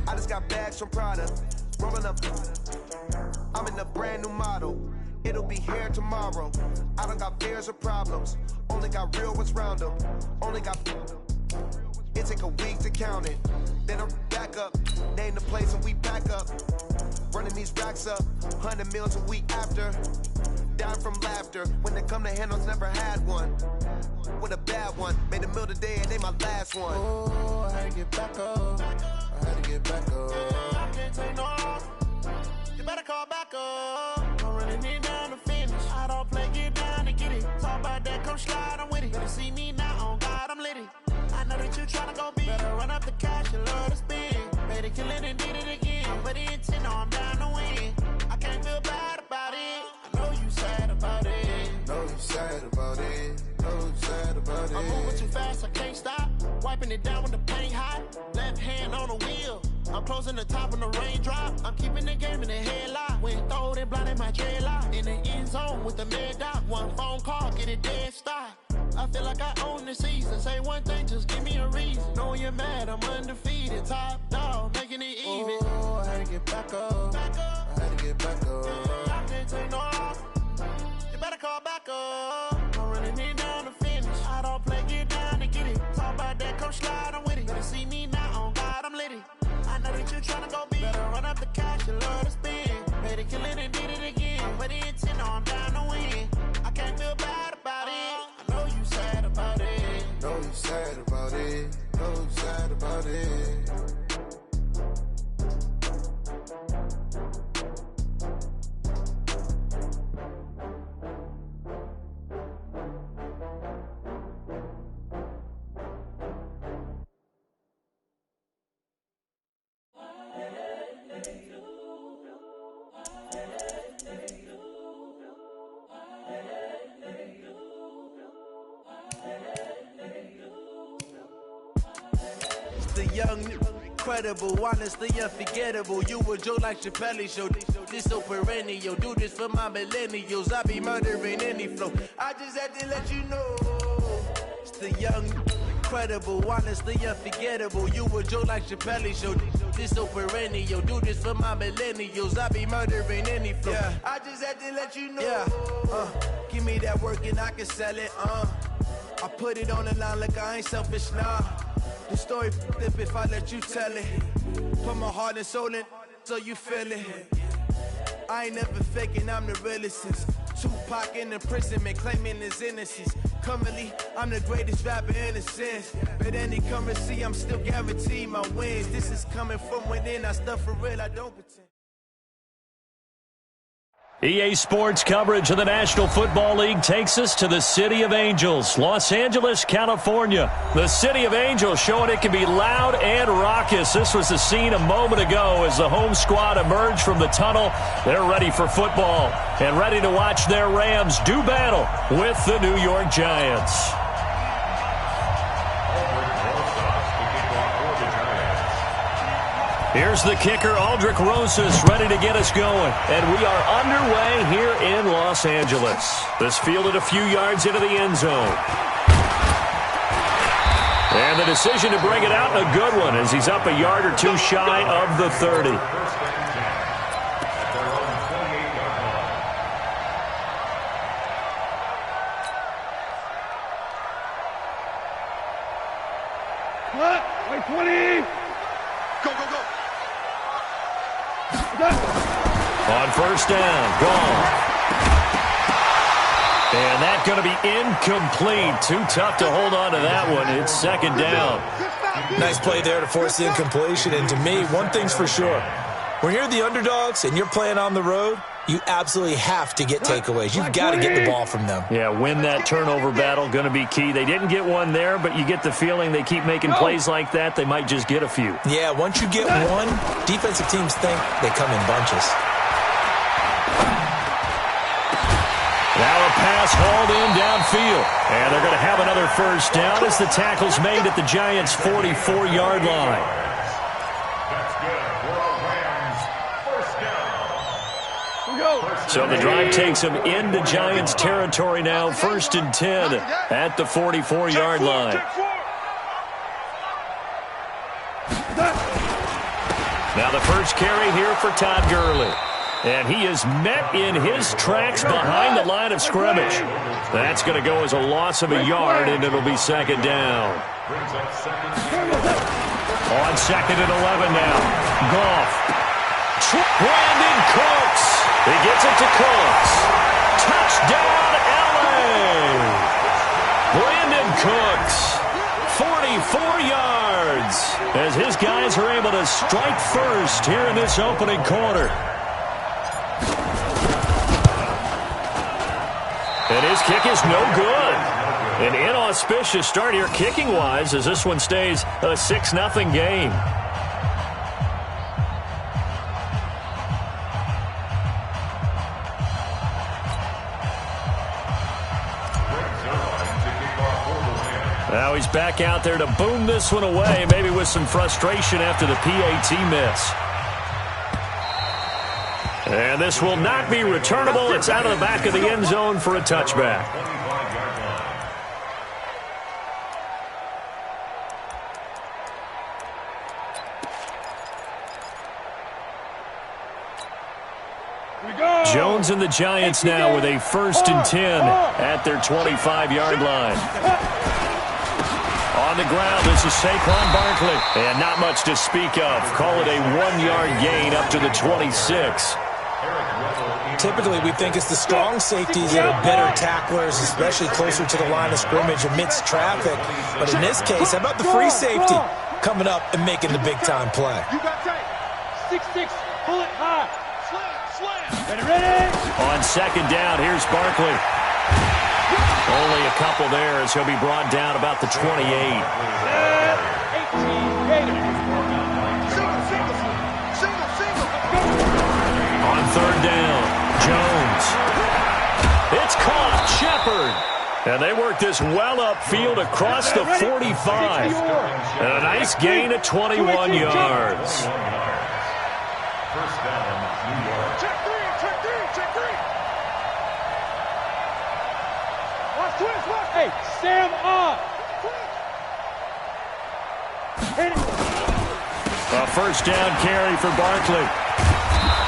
Speaker 5: I just got bags from Prada, rolling up. I'm in a brand new model. It'll be here tomorrow. I don't got fears or problems. Only got real ones round them. Only got. It take a week to count it. Then I'm back up. Name the place and we back up. Running these racks up. 100 meals a week after. Down from laughter. When they come to handles, never had one. With a bad one. Made a meal today and they my last one.
Speaker 6: Oh, I had to get back up. I had to get back up. I can't take no loss. You better call back up. I'm running it down to finish. I don't play, get down and get it. Talk about that, come slide, I'm with it. Better see me now, on God, I'm litty. I know that you tryna go big. Better run up the cash, you love to spend. Made it, kill it, and did it again. But the intent, no, I'm down to win. I can't feel bad about it. I know you sad about it.
Speaker 5: Know you sad about it. Know you sad about it.
Speaker 6: I'm moving too fast, I can't stop. Wiping it down with the paint hot. Left hand on the wheel. I'm closing the top when the raindrop. I'm keeping the game in the headlock. When throwed and blinded my dreadlock. In the end zone with the mad dot. One phone call, get it dead stop. I feel like I own the season. Say one thing, just give me a reason. Knowing you're mad, I'm undefeated. Top dog, making it even.
Speaker 5: Oh, I had to get back up. I had to get back up.
Speaker 6: I can't take no loss. You better call back up. I'm running it down to finish. I don't play, get down and get it. Talk about that, come slide, I'm with it. Better see me now, on God, I'm litty. I know that you tryna go big. Better run up the cash, you love to spend. Made it, kill it, and did it again. But the intent, no, I'm down to win. I can't feel bad about it. I know you sad about it.
Speaker 5: Know you sad about it. Know you sad about it.
Speaker 6: The young, incredible, honestly unforgettable. You a Joe like Chappelle show. This so perennial. Do this for my millennials. I be murdering any flow. I just had to let you know. It's the young, incredible, honestly unforgettable. You a Joe like Chappelle show. This so perennial. Do this for my millennials. I be murdering any flow. Yeah. I just had to let you know. Yeah. Give me that work and I can sell it. I put it on the line like I ain't selfish, nah. The story flip if I let you tell it. Put my heart and soul in so you feel it. I ain't never faking, I'm the realest since Tupac in imprisonment, claiming his innocence. Currently, I'm the greatest rapper in a sense. But any currency, I'm still guaranteed my wins. This is coming from within, I stuff for real, I don't pretend.
Speaker 1: EA Sports coverage of the National Football League takes us to the City of Angels, Los Angeles, California. The City of Angels showing it can be loud and raucous. This was the scene a moment ago as the home squad emerged from the tunnel. They're ready for football and ready to watch their Rams do battle with the New York Giants. Here's the kicker, Aldrich Rosas, ready to get us going. And we are underway here in Los Angeles. This fielded a few yards into the end zone. And the decision to bring it out, a good one, as he's up a yard or two shy of the 30.
Speaker 4: Wait, 20. Go, go, go.
Speaker 1: On first down, gone. And that's going to be incomplete. Too tough to hold on to that one. It's second down.
Speaker 3: Nice play there to force the incompletion. And to me, one thing's for sure. When you're the underdogs and you're playing on the road, you absolutely have to get takeaways. You've got to get the ball from them.
Speaker 1: Yeah, win that turnover battle, going to be key. They didn't get one there, but you get the feeling they keep making plays like that, they might just get a few.
Speaker 3: Yeah, once you get one, defensive teams think they come in bunches.
Speaker 1: Now a pass hauled in downfield. And they're going to have another first down as the tackle's made at the Giants' 44-yard line. So the drive takes him into Giants territory now, 1st and 10 at the 44-yard line. Now the first carry here for Todd Gurley. And he is met in his tracks behind the line of scrimmage. That's going to go as a loss of a yard, and it'll be second down. On 2nd and 11 now. Goff. Brandon Cooks. He gets it to Cooks. Touchdown, L.A. Brandon Cooks, 44 yards, as his guys are able to strike first here in this opening quarter. And his kick is no good. An inauspicious start here kicking-wise as this one stays a 6-0 game. Now he's back out there to boom this one away, maybe with some frustration after the PAT miss. And this will not be returnable. It's out of the back of the end zone for a touchback. Jones and the Giants now with a 1st and 10 at their 25-yard line. On the ground, this is Saquon Barkley. And not much to speak of. Call it a 1-yard gain up to the 26.
Speaker 3: Typically, we think it's the strong safeties that are better tacklers, especially closer to the line of scrimmage amidst traffic. But in this case, how about the free safety coming up and making the big-time play?
Speaker 4: You got tape. 6-6, pull it high. Slam. Ready?
Speaker 1: On 2nd down, here's Barkley. Only a couple there as he'll be brought down about the 28.
Speaker 4: 18, single.
Speaker 1: On 3rd down, Jones. It's caught, Shepard. And they work this well upfield across the 45. And a nice gain of 21 yards.
Speaker 2: First down, New York.
Speaker 4: Check three. Watch twist. Hey, Sam on. Hit it.
Speaker 1: A first down carry for Barkley.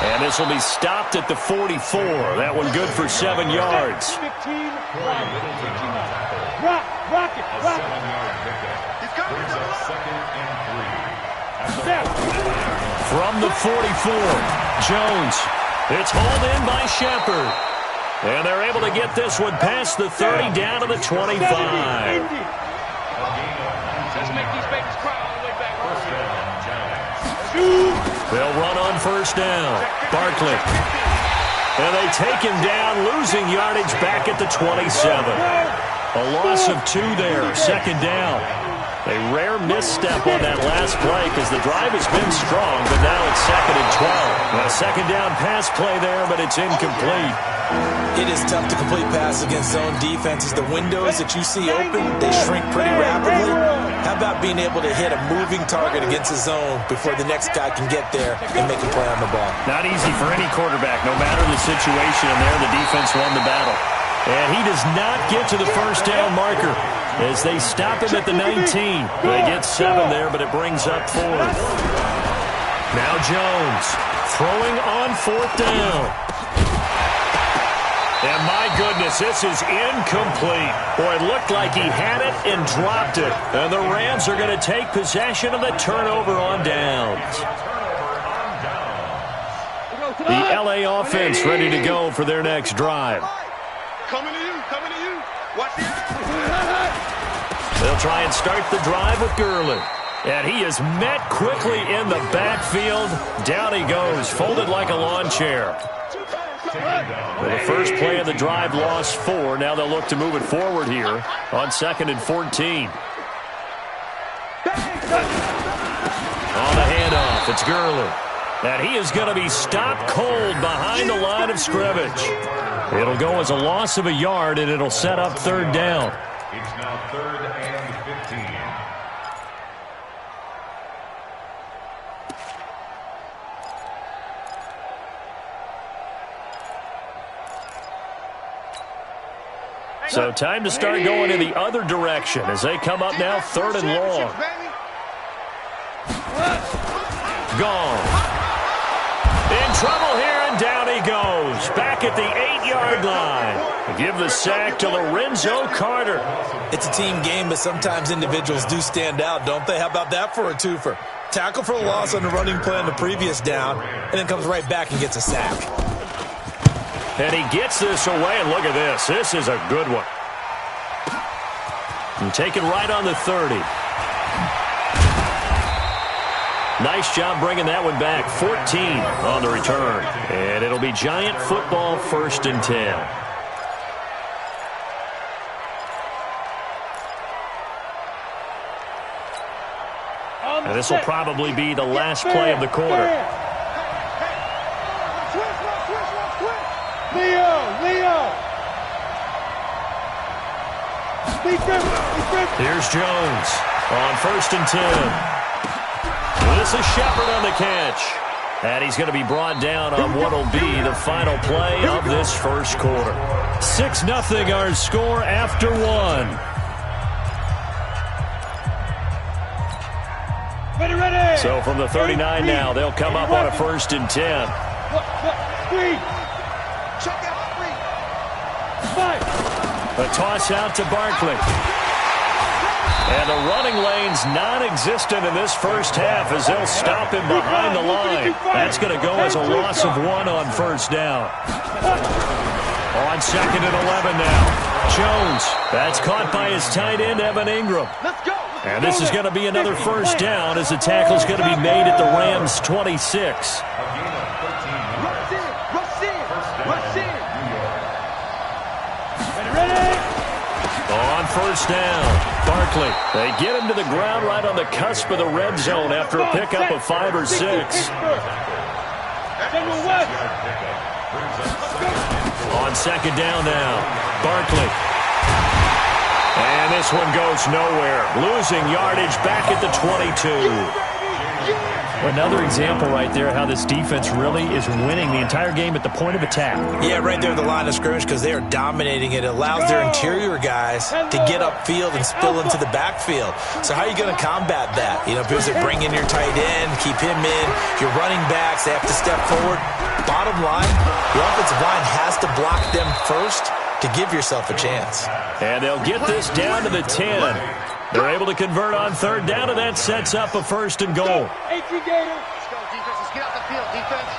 Speaker 1: And this will be stopped at the 44. That one good for 7 yards.
Speaker 4: 15, rock it.
Speaker 2: A 7-yard pickup. Brings up 2nd and 3.
Speaker 1: From the 44, Jones. It's hauled in by Shepard. And they're able to get this one past the 30 down to the 25.
Speaker 4: Let's make these babies cry all the way back.
Speaker 2: First down, Giants.
Speaker 1: They'll run on first down. Barkley. And they take him down, losing yardage back at the 27. A loss of 2 there, second down. A rare misstep on that last play because the drive has been strong, but now it's second and 12. A second down pass play there, but it's incomplete.
Speaker 3: It is tough to complete passes against zone defenses. The windows that you see open, they shrink pretty rapidly. How about being able to hit a moving target against a zone before the next guy can get there and make a play on the ball?
Speaker 1: Not easy for any quarterback, no matter the situation. And there, the defense won the battle. And he does not get to the first down marker as they stop him at the 19. They get 7 there, but it brings up 4th. Now Jones throwing on 4th down. And my goodness, this is incomplete. Boy, it looked like he had it and dropped it. And the Rams are going to take possession of the turnover on downs. The LA offense ready to go for their next drive.
Speaker 4: Coming to you. Watch it.
Speaker 1: They'll try and start the drive with Gurley. And he is met quickly in the backfield. Down he goes, folded like a lawn chair. Well, the first play of the drive lost 4. Now they'll look to move it forward here on 2nd and 14. On the handoff, it's Gurley. And he is going to be stopped cold behind the line of scrimmage. It'll go as a loss of a yard, and it'll set up 3rd down.
Speaker 2: It's now 3rd and 15.
Speaker 1: So time to start going in the other direction as they come up now 3rd and long. Gone. In trouble here, and down he goes. Back at the 8-yard line. Give the sack to Lorenzo Carter.
Speaker 3: It's a team game, but sometimes individuals do stand out, don't they? How about that for a twofer? Tackle for a loss on the running play on the previous down, and then comes right back and gets a sack.
Speaker 1: And he gets this away, and look at this. This is a good one. And take it right on the 30. Nice job bringing that one back. 14 on the return. And it'll be Giant football, 1st and 10. And this will probably be the last play of the quarter. Here's Jones on 1st and 10. This is Shepard on the catch. And he's going to be brought down on what will be the final play of this first quarter. 6-0 our score after 1.
Speaker 4: Ready.
Speaker 1: So from the 39 now, they'll come up on a 1st and 10. A toss out to Barkley. And the running lane's non-existent in this first half as they'll stop him behind the line. That's going to go as a loss of 1 on 1st down. On 2nd and 11 now. Jones, that's caught by his tight end, Evan Ingram. And this is going to be another 1st down as the tackle's going to be made at the Rams' 26. On 1st down, Barkley. They get him to the ground right on the cusp of the red zone after a pickup of 5 or 6. On 2nd down now, Barkley. And this one goes nowhere. Losing yardage back at the 22. Another example right there how this defense really is winning the entire game at the point of attack.
Speaker 3: Yeah, right there at the line of scrimmage because they are dominating it. It allows their interior guys to get upfield and spill into the backfield. So how are you going to combat that? You know, because they bring in your tight end, keep him in. Your running backs, they have to step forward. Bottom line, the offensive line has to block them first to give yourself a chance.
Speaker 1: And they'll get this down to the 10. They're able to convert on 3rd down, and that sets up a 1st and goal.
Speaker 4: Let's go, defense. Let's get out the field, defense.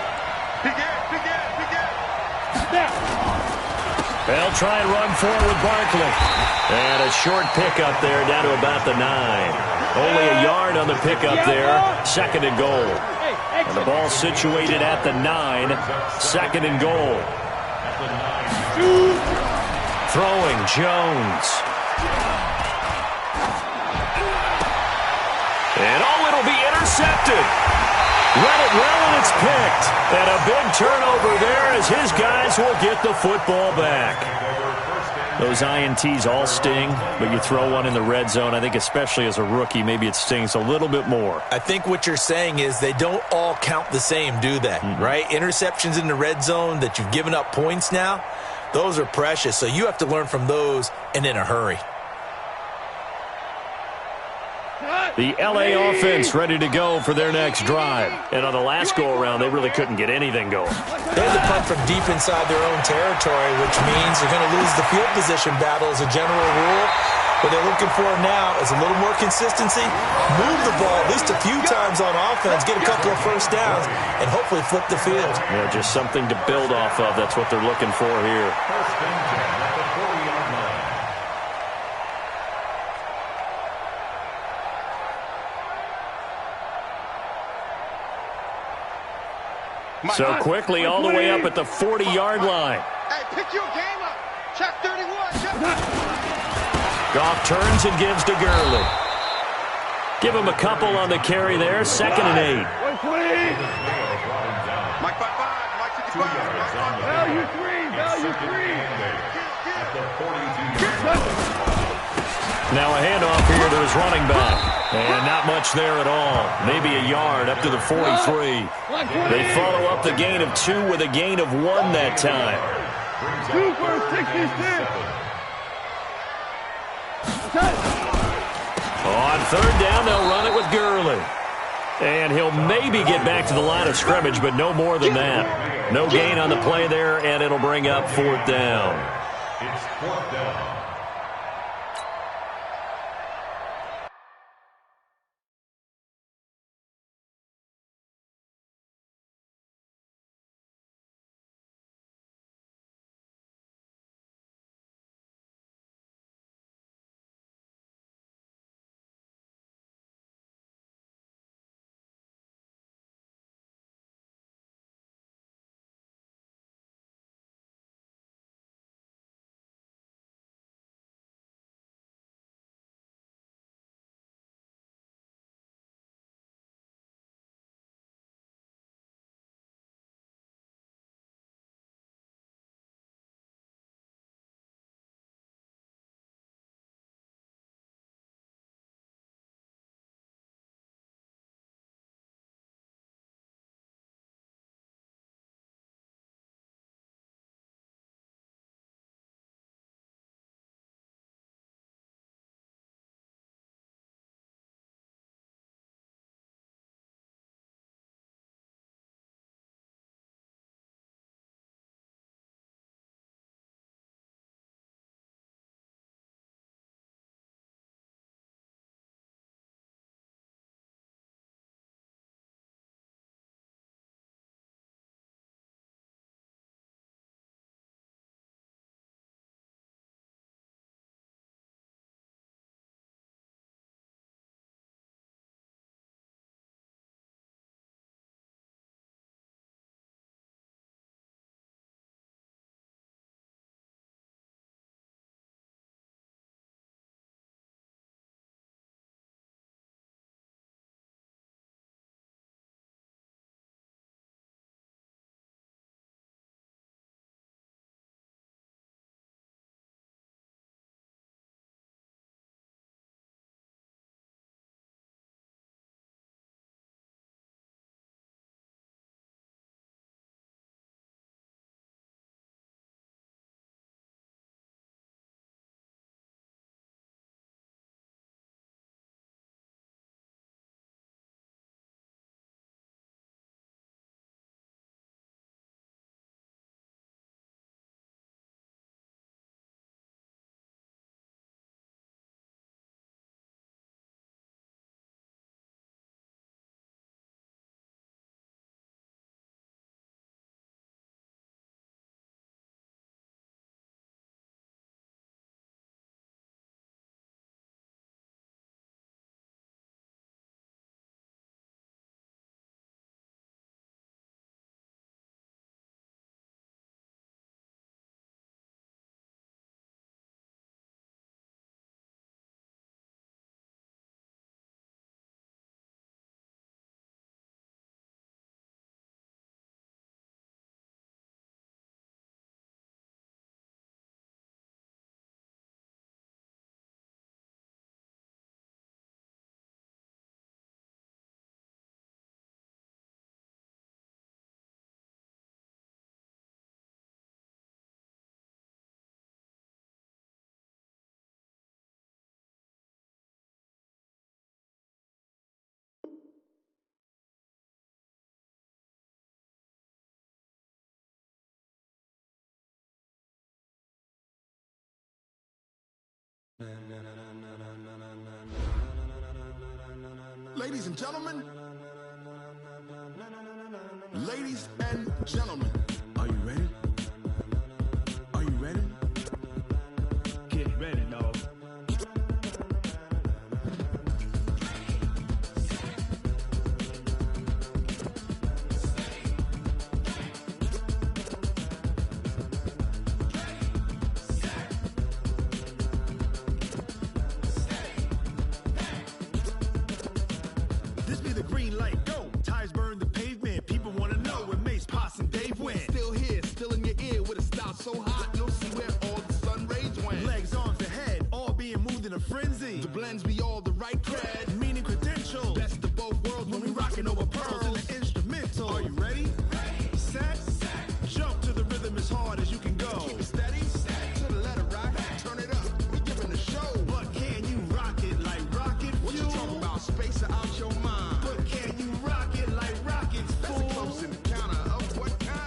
Speaker 4: Big air.
Speaker 1: They'll try and run forward with Barkley. And a short pickup there down to about the 9. Only a yard on the pickup there. 2nd and goal. And the ball situated at the 9. 2nd and goal. Throwing Jones. And it'll be intercepted. Read it well, and it's picked. And a big turnover there as his guys will get the football back. Those INTs all sting, but you throw one in the red zone, I think especially as a rookie, maybe it stings a little bit more.
Speaker 3: I think what you're saying is they don't all count the same, do they? Right? Interceptions in the red zone that you've given up points now, those are precious. So you have to learn from those and in a hurry.
Speaker 1: The LA offense ready to go for their next drive. And on the last go-around, they really couldn't get anything going.
Speaker 3: They had to punt from deep inside their own territory, which means they're going to lose the field position battle as a general rule. What they're looking for now is a little more consistency, move the ball at least a few times on offense, get a couple of first downs, and hopefully flip the field.
Speaker 1: Yeah, just something to build off of. That's what they're looking for here. So quickly all the way up at the 40-yard line.
Speaker 4: Hey, pick your game up. Check 31.
Speaker 1: Goff turns and gives to Gurley. Give him a couple on the carry there. 2nd and 8.
Speaker 4: Mike 5-5. Mike 55. Value 3. Value 3.
Speaker 1: Now a handoff here to his running back. And not much there at all. Maybe a yard up to the 43. They follow up the gain of 2 with a gain of 1 that time.
Speaker 4: 2 for 66.
Speaker 1: On 3rd down, they'll run it with Gurley. And he'll maybe get back to the line of scrimmage, but no more than that. No gain on the play there, and it'll bring up 4th down.
Speaker 2: It's 4th down.
Speaker 7: Ladies and gentlemen. Ladies and gentlemen. Are you ready? Are you ready? Get ready, dog. This be the green light, go. Tires burn the pavement. People want to know where Mace, Pops, and Dave went. Still here, still in your ear with a style so hot, you'll see where all the sun rays went. Legs, arms, and head, all being moved in a frenzy. The blends be all the right cred, meaning credentials. Best of both worlds when we rockin' over pearls in the instrumental. Are you ready? Set, jump to the rhythm as hard as you can go. Keep it steady, to the letter rock, turn it up. We giving the show. But can you rock it like rocket fuel? What you talking about? Space out your mind. But can you rock it like rockets, fool? That's a close encounter of what kind?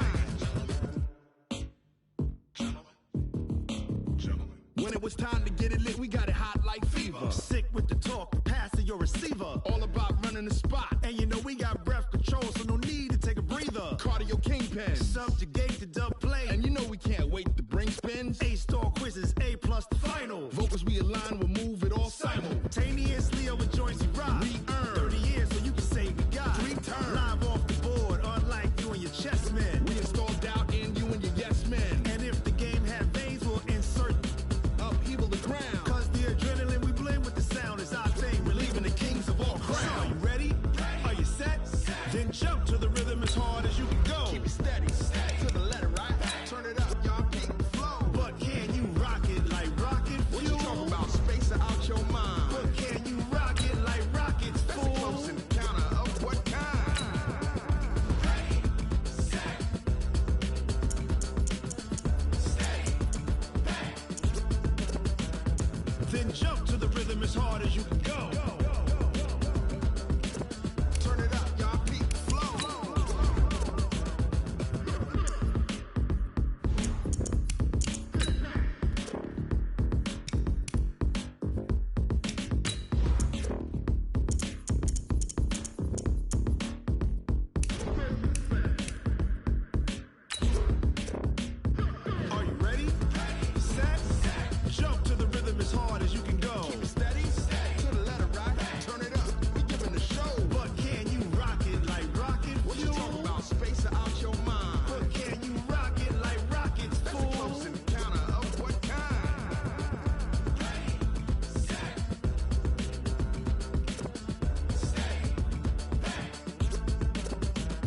Speaker 7: Gentlemen. When it was time to get it lit, we got it hot like fever. Sick with the talk, pass to your receiver. All about running the spot. And you know we got breath control, so no need to take a breather. Cardio kingpin, subjugate the dub play. And you know we can't wait to bring spins. A-star quizzes, A+ the final. Vocals we align, we'll move it all simultaneously over joints we rock. We earn 30 years, so you can say we got 3 turns. Live off the board, unlike you and your chess men. We install doubt in you and your yes men. And if the game had veins, we'll insert upheaval the ground. Cause the adrenaline we blend with the sound is our thing, relieving the kings of all crowns. So are you ready? Are you set? Then jump to the rhythm as hard as you can go. Keep it steady, to the letter right. Turn it up, y'all keep the flow. But can you rock it like rocket fuel? What you talking about? Space out your mind. But can you rock it like rockets, fool? That's a close encounter of what kind? Then jump to the rhythm as hard as you can go. Turn it up, y'all keep the flow. Are you ready? Set, jump to the rhythm as hard as you can go. Keep it steady, to the letter rock, turn it up. We giving the show. But can you rock it like rocket fuel? What you talking about? Space out your mind. But can you rock it like rockets, fool? That's a close encounter of what kind?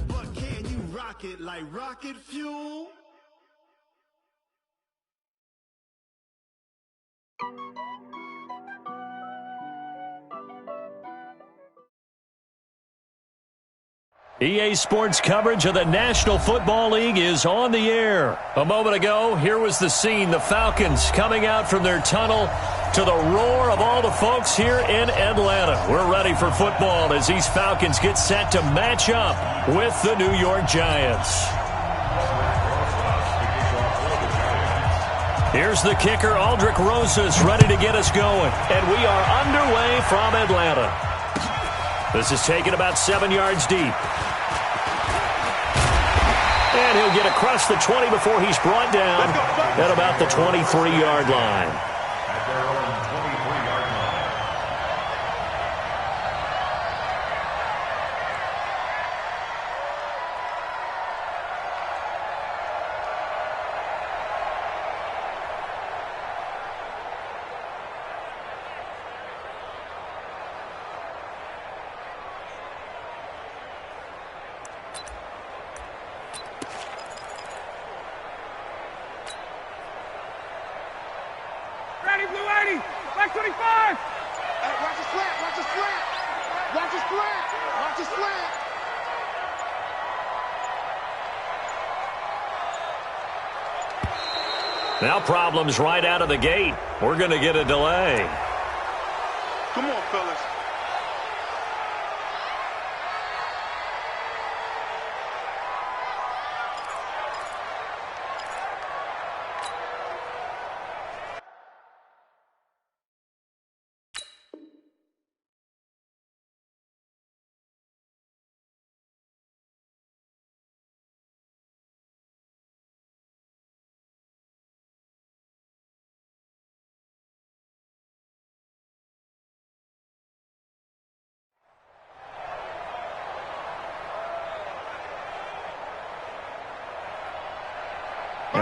Speaker 7: But can you rock it like rocket fuel?
Speaker 1: EA Sports coverage of the National Football League is on the air. A moment ago, here was the scene. The Falcons coming out from their tunnel to the roar of all the folks here in Atlanta. We're ready for football as these Falcons get set to match up with the New York Giants. Here's the kicker, Aldrich Rosas, ready to get us going. And we are underway from Atlanta. This is taken about 7 yards deep. And he'll get across the 20 before he's brought down at about the 23-yard line.
Speaker 2: At their own 23-yard line.
Speaker 4: Ready, blue 80, back 25. Hey, watch the slant, watch the slant. Watch the slant, watch the slant.
Speaker 1: Now problems right out of the gate. We're going to get a delay.
Speaker 4: Come on, fellas.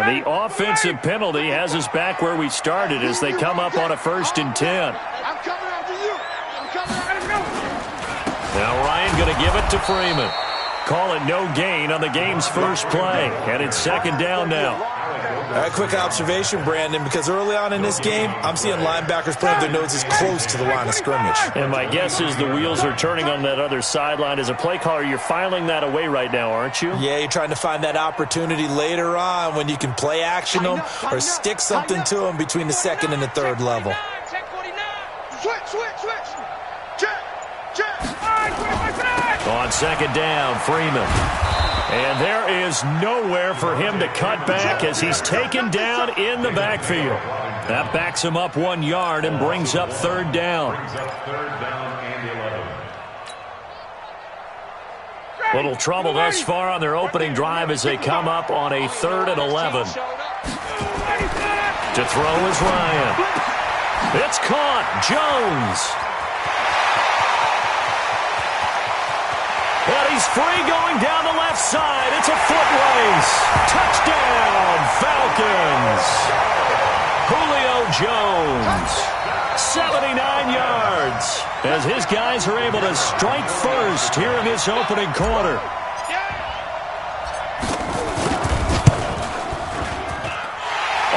Speaker 1: The offensive penalty has us back where we started as they come up on a 1st and 10.
Speaker 4: I'm coming after you. I'm coming after you.
Speaker 1: Now Ryan going to give it to Freeman. Call it no gain on the game's first play. And it's 2nd down now.
Speaker 3: A quick observation, Brandon, because early on in this game, I'm seeing linebackers putting their noses close to the line of scrimmage.
Speaker 1: And my guess is the wheels are turning on that other sideline. As a play caller, you're filing that away right now, aren't you?
Speaker 3: Yeah, you're trying to find that opportunity later on when you can play action them or stick something to them between the 2nd and the 3rd level.
Speaker 4: Switch. Check.
Speaker 1: On 2nd down, Freeman. And there is nowhere for him to cut back as he's taken down in the backfield. That backs him up 1 yard and brings up 3rd down. Little trouble thus far on their opening drive as they come up on a 3rd and 11. To throw is Ryan. It's caught. Jones. And he's free going down the left side. It's a foot race. Touchdown, Falcons. Julio Jones, 79 yards, as his guys are able to strike first here in this opening quarter.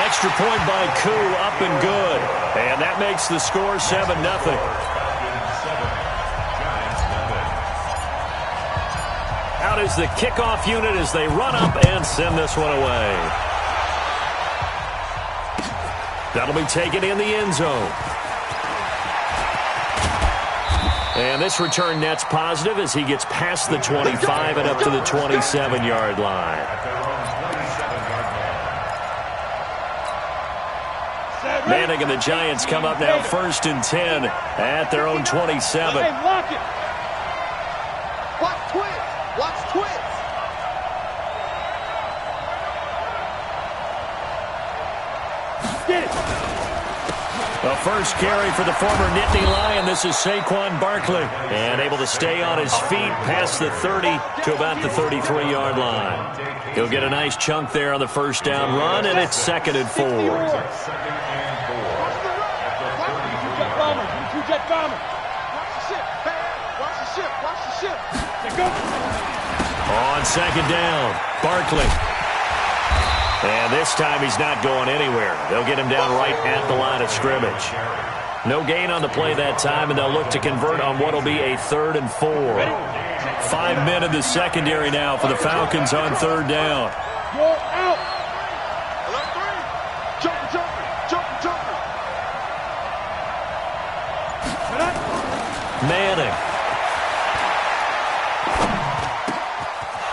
Speaker 1: Extra point by Koo, up and good. And that makes the score 7-0. Out is the kickoff unit as they run up and send this one away. That'll be taken in the end zone. And this return net's positive as he gets past the 25 and up to the 27-yard line. Manning and the Giants come up now 1st and 10 at their own 27.
Speaker 4: Hey, lock it. Watch twins. Watch twins. Get it.
Speaker 1: The first carry for the former Nittany Lion. This is Saquon Barkley. And able to stay on his feet past the 30 to about the 33-yard line. He'll get a nice chunk there on the first down run, and it's 2nd and 4.
Speaker 4: Jet bomber. Watch the ship, man. Watch the ship. Watch the ship. There go.
Speaker 1: On 2nd down, Barkley. And this time he's not going anywhere. They'll get him down right at the line of scrimmage. No gain on the play that time, and they'll look to convert on what will be a 3rd and 4. 5 men in the secondary now for the Falcons on 3rd down.
Speaker 4: You're out. Alert 3. Jumper.
Speaker 1: Manning.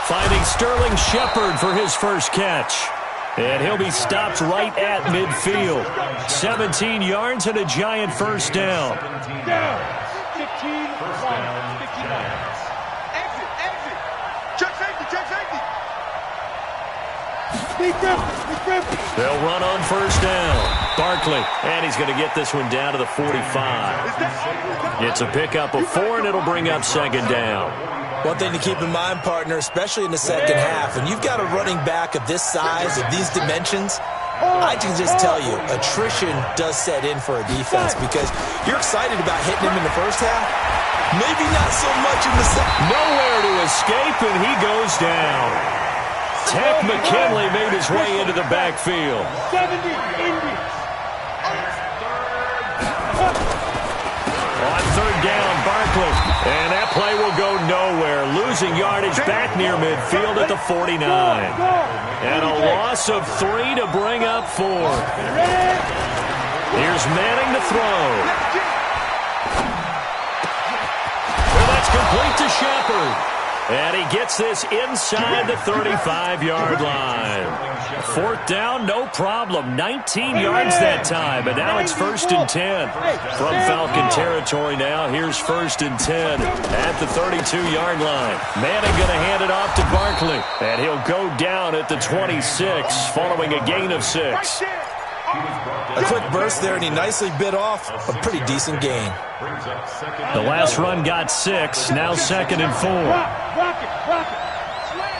Speaker 1: Finding Sterling Shepard for his first catch. And he'll be stopped right at midfield. 17 yards and a Giant first down.
Speaker 4: Down. 15. First down. 59. Exit. Check safety. Be careful.
Speaker 1: They'll run on first down. Barkley. And he's going to get this one down to the 45. It's a pickup of 4, and it'll bring up 2nd down.
Speaker 3: One thing to keep in mind, partner, especially in the second half, when you've got a running back of this size, of these dimensions, I can just tell you, attrition does set in for a defense because you're excited about hitting him in the first half. Maybe not so much in the second.
Speaker 1: Nowhere to escape, and he goes down. Tech McKinley made his way into the backfield.
Speaker 4: 70 Indians.
Speaker 1: On 3rd down, Barkley. And that play will go nowhere. Losing yardage back near midfield at the 49. And a loss of 3 to bring up 4. Here's Manning to throw. And that's complete to Shepard. And he gets this inside the 35-yard line. 4th down, no problem. 19 yards that time, and now it's 1st and 10. From Falcon territory now, here's 1st and 10 at the 32-yard line. Manning going to hand it off to Barkley, and he'll go down at the 26 following a gain of 6.
Speaker 3: A quick burst there, and he nicely bit off a pretty decent gain.
Speaker 1: The last run got 6, now 2nd and 4.
Speaker 4: Rock it. Slam.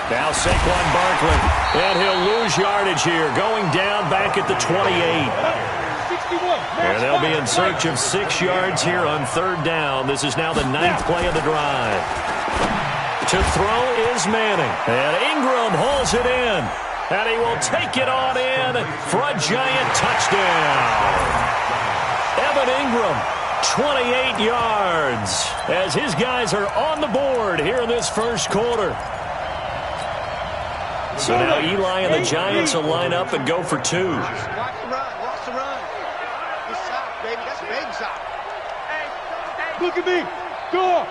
Speaker 1: Now Saquon Barkley, and he'll lose yardage here, going down back at the 28. And they'll be in search of 6 yards here on 3rd down. This is now the 9th play of the drive. To throw is Manning, and Ingram hauls it in. And he will take it on in for a giant touchdown. Evan Ingram, 28 yards, as his guys are on the board here in this first quarter. So now Eli and the Giants will line up and go for 2.
Speaker 4: Watch the run. Watch the run. Good shot, baby. That's a big shot. Hey, look at me. Door.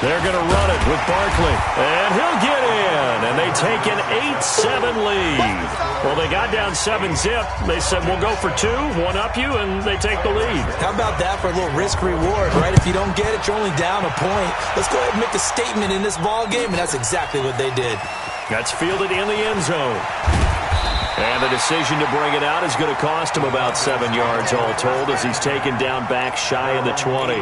Speaker 1: They're going to run it with Barkley, and he'll get in, and they take an 8-7 lead. Well, they got down 7-zip. They said, we'll go for 2, one up you, and they take the lead.
Speaker 3: How about that for a little risk-reward, right? If you don't get it, you're only down a point. Let's go ahead and make a statement in this ball game, and that's exactly what they did.
Speaker 1: That's fielded in the end zone. And the decision to bring it out is going to cost him about 7 yards all told, as he's taken down back shy of the 20.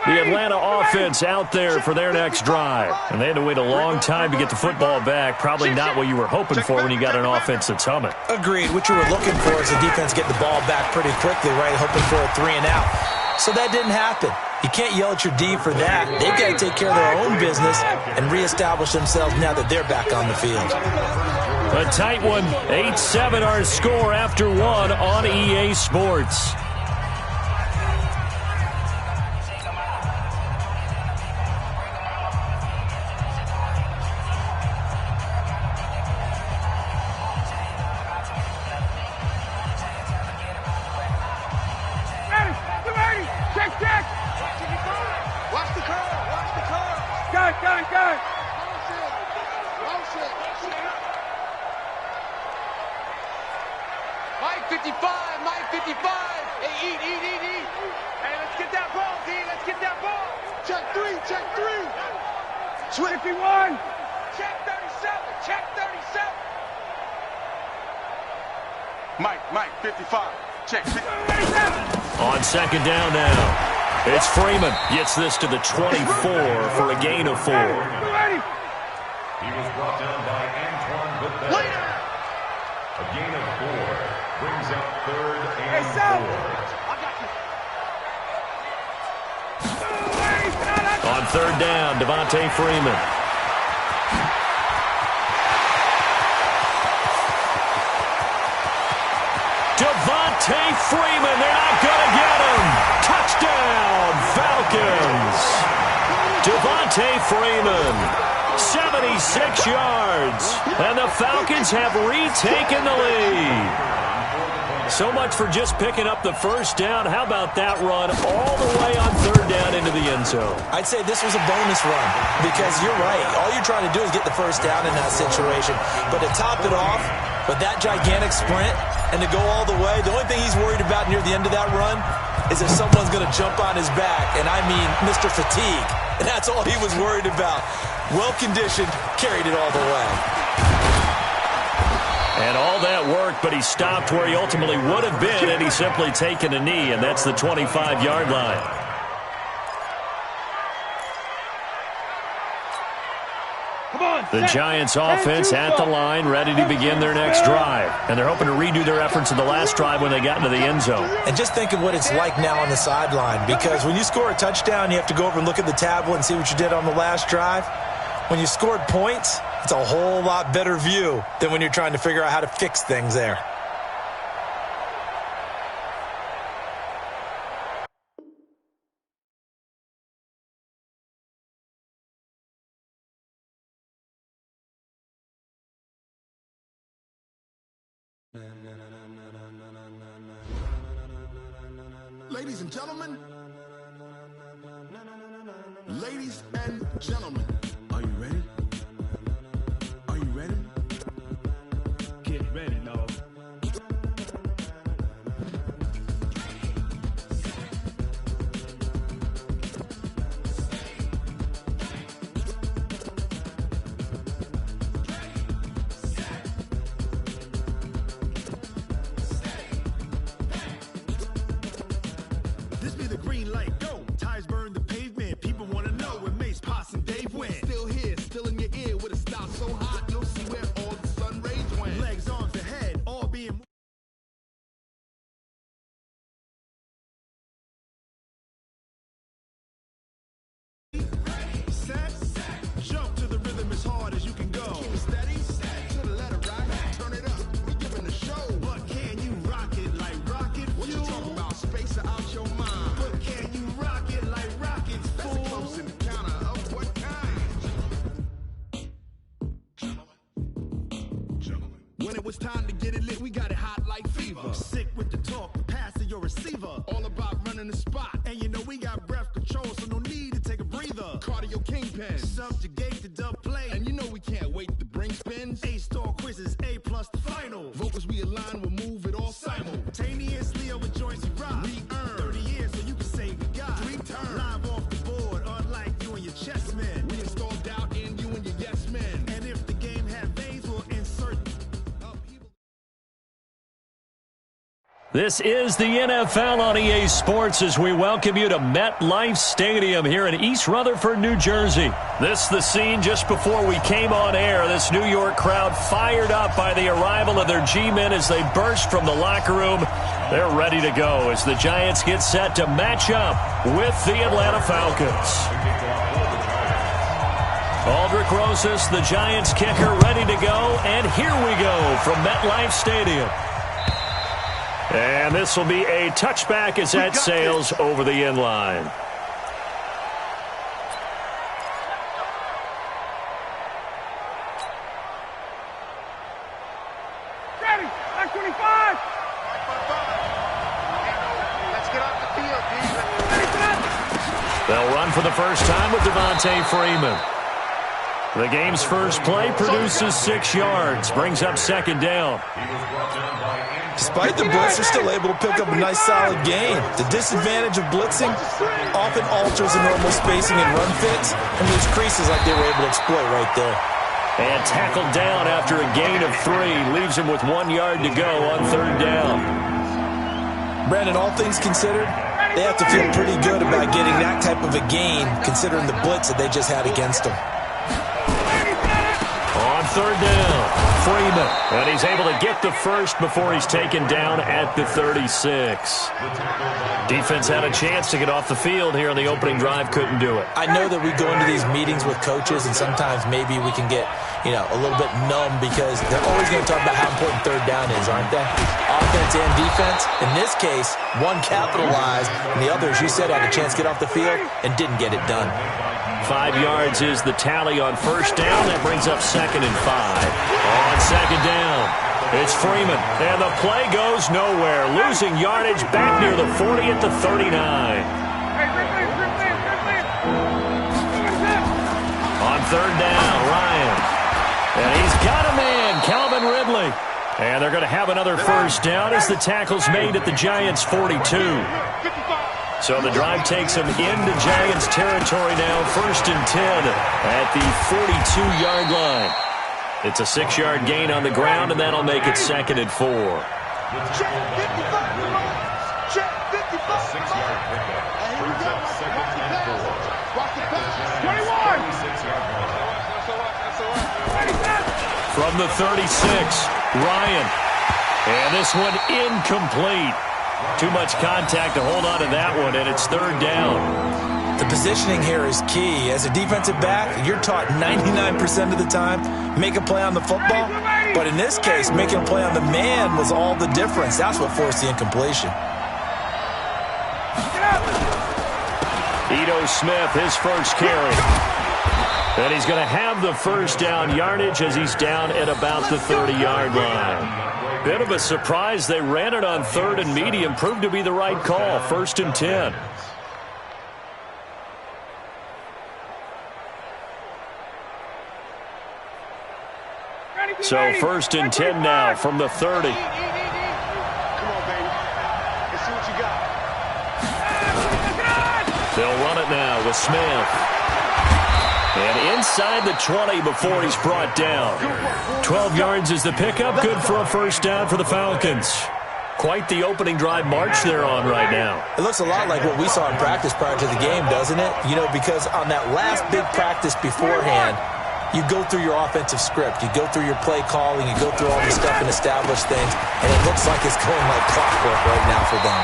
Speaker 1: The Atlanta offense out there for their next drive. And they had to wait a long time to get the football back. Probably not what you were hoping for when you got an offense that's humming.
Speaker 3: Agreed. What you were looking for is the defense get the ball back pretty quickly, right? Hoping for a 3 and out. So that didn't happen. You can't yell at your D for that. They've got to take care of their own business and reestablish themselves now that they're back on the field.
Speaker 1: A tight one. 8-7 our score after 1 on EA Sports.
Speaker 4: Mike, 55. Check.
Speaker 1: On second down now. It's Freeman. Gets this to the 24 for a gain of 4.
Speaker 2: He was brought down by Antoine Bethea. A gain of 4. Brings up 3rd and 4.
Speaker 1: On 3rd down, Devontae Freeman. Devontae Freeman, they're not going to get him. Touchdown, Falcons. Devontae Freeman, 76 yards. And the Falcons have retaken the lead. So much for just picking up the first down. How about that run all the way on 3rd down into the end zone?
Speaker 3: I'd say this was a bonus run because you're right. All you're trying to do is get the first down in that situation. But to top it off with that gigantic sprint and to go all the way, the only thing he's worried about near the end of that run is if someone's going to jump on his back. And I mean Mr. Fatigue. And that's all he was worried about. Well-conditioned, carried it all the way.
Speaker 1: And all that worked, but he stopped where he ultimately would have been had he simply taken a knee, and that's the 25-yard line. The Giants offense at the line, ready to begin their next drive. And they're hoping to redo their efforts of the last drive when they got into the end zone.
Speaker 3: And just think of what it's like now on the sideline, because when you score a touchdown, you have to go over and look at the tablet and see what you did on the last drive. When you scored points, it's a whole lot better view than when you're trying to figure out how to fix things there.
Speaker 7: Ladies and gentlemen, ladies and gentlemen, are you ready? Are you ready? Get ready, dog. When it was time to get it lit, we got it hot like fever. I'm sick with the talk, passing your receiver. All about running the spot. And you know we got breath control, so no need to take a breather. Cardio kingpin, subjugate the dub play. And you know we can't wait to bring spins. A-star quizzes, A+ the final. Vocals we align, we'll move it all simultaneously over joints we rock. We earn 30 years so you can say we got 3 turns. Live off the board, unlike you and your chess men. We install doubt in you and your yes men. And if the game had veins, we'll insert upheaval.
Speaker 1: This is the NFL on EA Sports as we welcome you to MetLife Stadium here in East Rutherford, New Jersey. This is the scene just before we came on air. This New York crowd fired up by the arrival of their G-men as they burst from the locker room. They're ready to go as the Giants get set to match up with the Atlanta Falcons. Aldrich Rosas, the Giants kicker, ready to go. And here we go from MetLife Stadium. And this will be a touchback as that sails over the end line.
Speaker 4: Ready, like 25. Let's get off the field,
Speaker 1: They'll run for the first time with Devontae Freeman. The game's first play produces 6 yards, brings up second down.
Speaker 3: Despite the blitz, they're still able to pick up a nice solid gain. The disadvantage of blitzing often alters the normal spacing and run fits and leaves creases like they were able to exploit right there.
Speaker 1: And tackled down after a gain of 3. Leaves him with 1 yard to go on third down.
Speaker 3: Brandon, all things considered, they have to feel pretty good about getting that type of a gain considering the blitz that they just had against them.
Speaker 1: On third down, Freeman. And he's able to get the first before he's taken down at the 36. Defense had a chance to get off the field here on the opening drive, couldn't do it.
Speaker 3: I know that we go into these meetings with coaches and sometimes maybe we can get, a little bit numb because they're always going to talk about how important third down is, aren't they? Offense and defense. In this case, one capitalized and the other, as you said, had a chance to get off the field and didn't get it done.
Speaker 1: 5 yards is the tally on first down. That brings up second and 5. On second down, it's Freeman. And the play goes nowhere. Losing yardage back near the 40 at the 39. On third down, Ryan. And he's got a man, Calvin Ridley. And they're going to have another first down as the tackle's made at the Giants' 42. So the drive takes them into Giants territory now, first and 10 at the 42-yard line. It's a 6-yard gain on the ground, and that'll make it second and 4.
Speaker 4: Check 55 yards. Check 55
Speaker 2: 6-yard pickup. Brings up second and 4.
Speaker 4: Watch the pass. 21.
Speaker 2: 26-yard line.
Speaker 1: From the 36, Ryan. And this one incomplete. Too much contact to hold on to that one, and it's third down.
Speaker 3: The positioning here is key. As a defensive back, you're taught 99% of the time, make a play on the football. But in this case, making a play on the man was all the difference. That's what forced the incompletion.
Speaker 1: Ito Smith, his first carry. And he's going to have the first down yardage as he's down at about the 30-yard line. Bit of a surprise. They ran it on third and medium. Proved to be the right call. First and 10. So first and 10 now from the 30.
Speaker 4: Come on, baby. Let's see what you got.
Speaker 1: They'll run it now with Smith. And inside the 20 before he's brought down. 12 yards is the pickup. Good for a first down for the Falcons. Quite the opening drive march they're on right now.
Speaker 3: It looks a lot like what we saw in practice prior to the game, doesn't it? Because on that last big practice beforehand, you go through your offensive script. You go through your play calling. You go through all this stuff and establish things. And it looks like it's going like clockwork right now for them.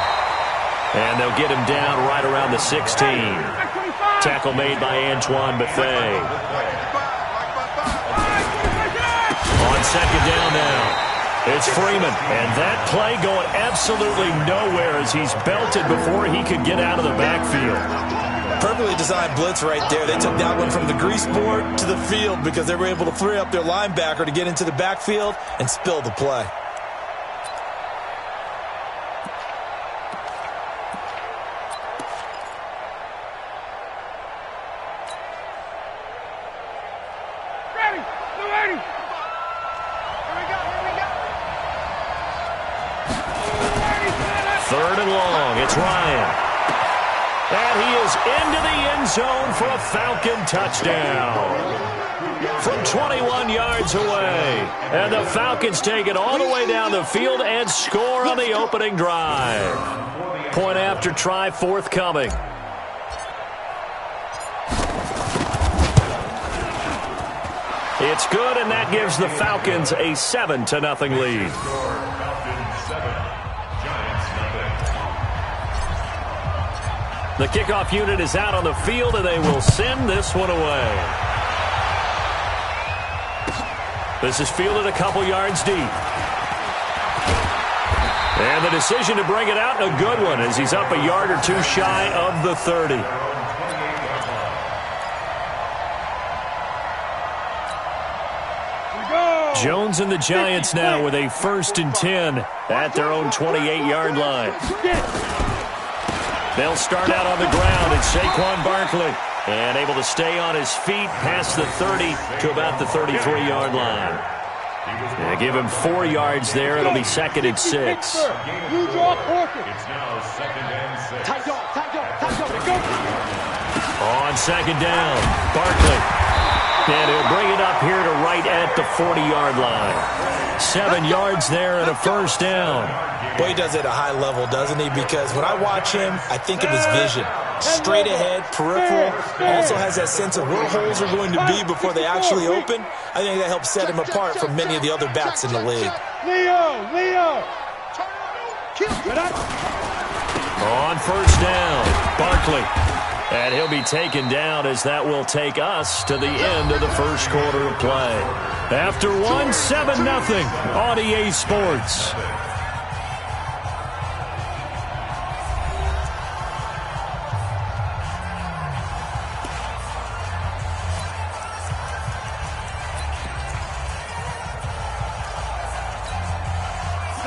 Speaker 1: And they'll get him down right around the 16. Tackle made by Antoine Buffet. On second down now, it's Freeman. And that play going absolutely nowhere as he's belted before he could get out of the backfield.
Speaker 3: Perfect perfectly designed blitz right there. They took that one from the grease board to the field because they were able to free up their linebacker to get into the backfield and spill the play.
Speaker 1: Third and long, it's Ryan. And he is into the end zone for a Falcon touchdown. From 21 yards away. And the Falcons take it all the way down the field and score on the opening drive. Point after try forthcoming. It's good, and that gives the Falcons a 7-0 lead. The kickoff unit is out on the field, and they will send this one away. This is fielded a couple yards deep. And the decision to bring it out, a good one, as he's up a yard or two shy of the 30. Jones and the Giants now with a 1st and 10 at their own 28-yard line. They'll start out on the ground. It's Saquon Barkley. And able to stay on his feet past the 30 to about the 33-yard line. They give him 4 yards there. It'll be 2nd and 6.
Speaker 4: It's now 2nd and 6.
Speaker 1: On 2nd down, Barkley. And he'll bring it up here to right at the 40-yard line. 7 yards there and a 1st down.
Speaker 3: Boy, he does it at a high level, doesn't he? Because when I watch him, I think of his vision. Straight ahead, peripheral, also has that sense of where holes are going to be before they actually open. I think that helps set him apart from many of the other backs in the league.
Speaker 4: Leo!
Speaker 1: On 1st down, Barkley. And he'll be taken down as that will take us to the end of the first quarter of play. After one, 7-0 on EA Sports.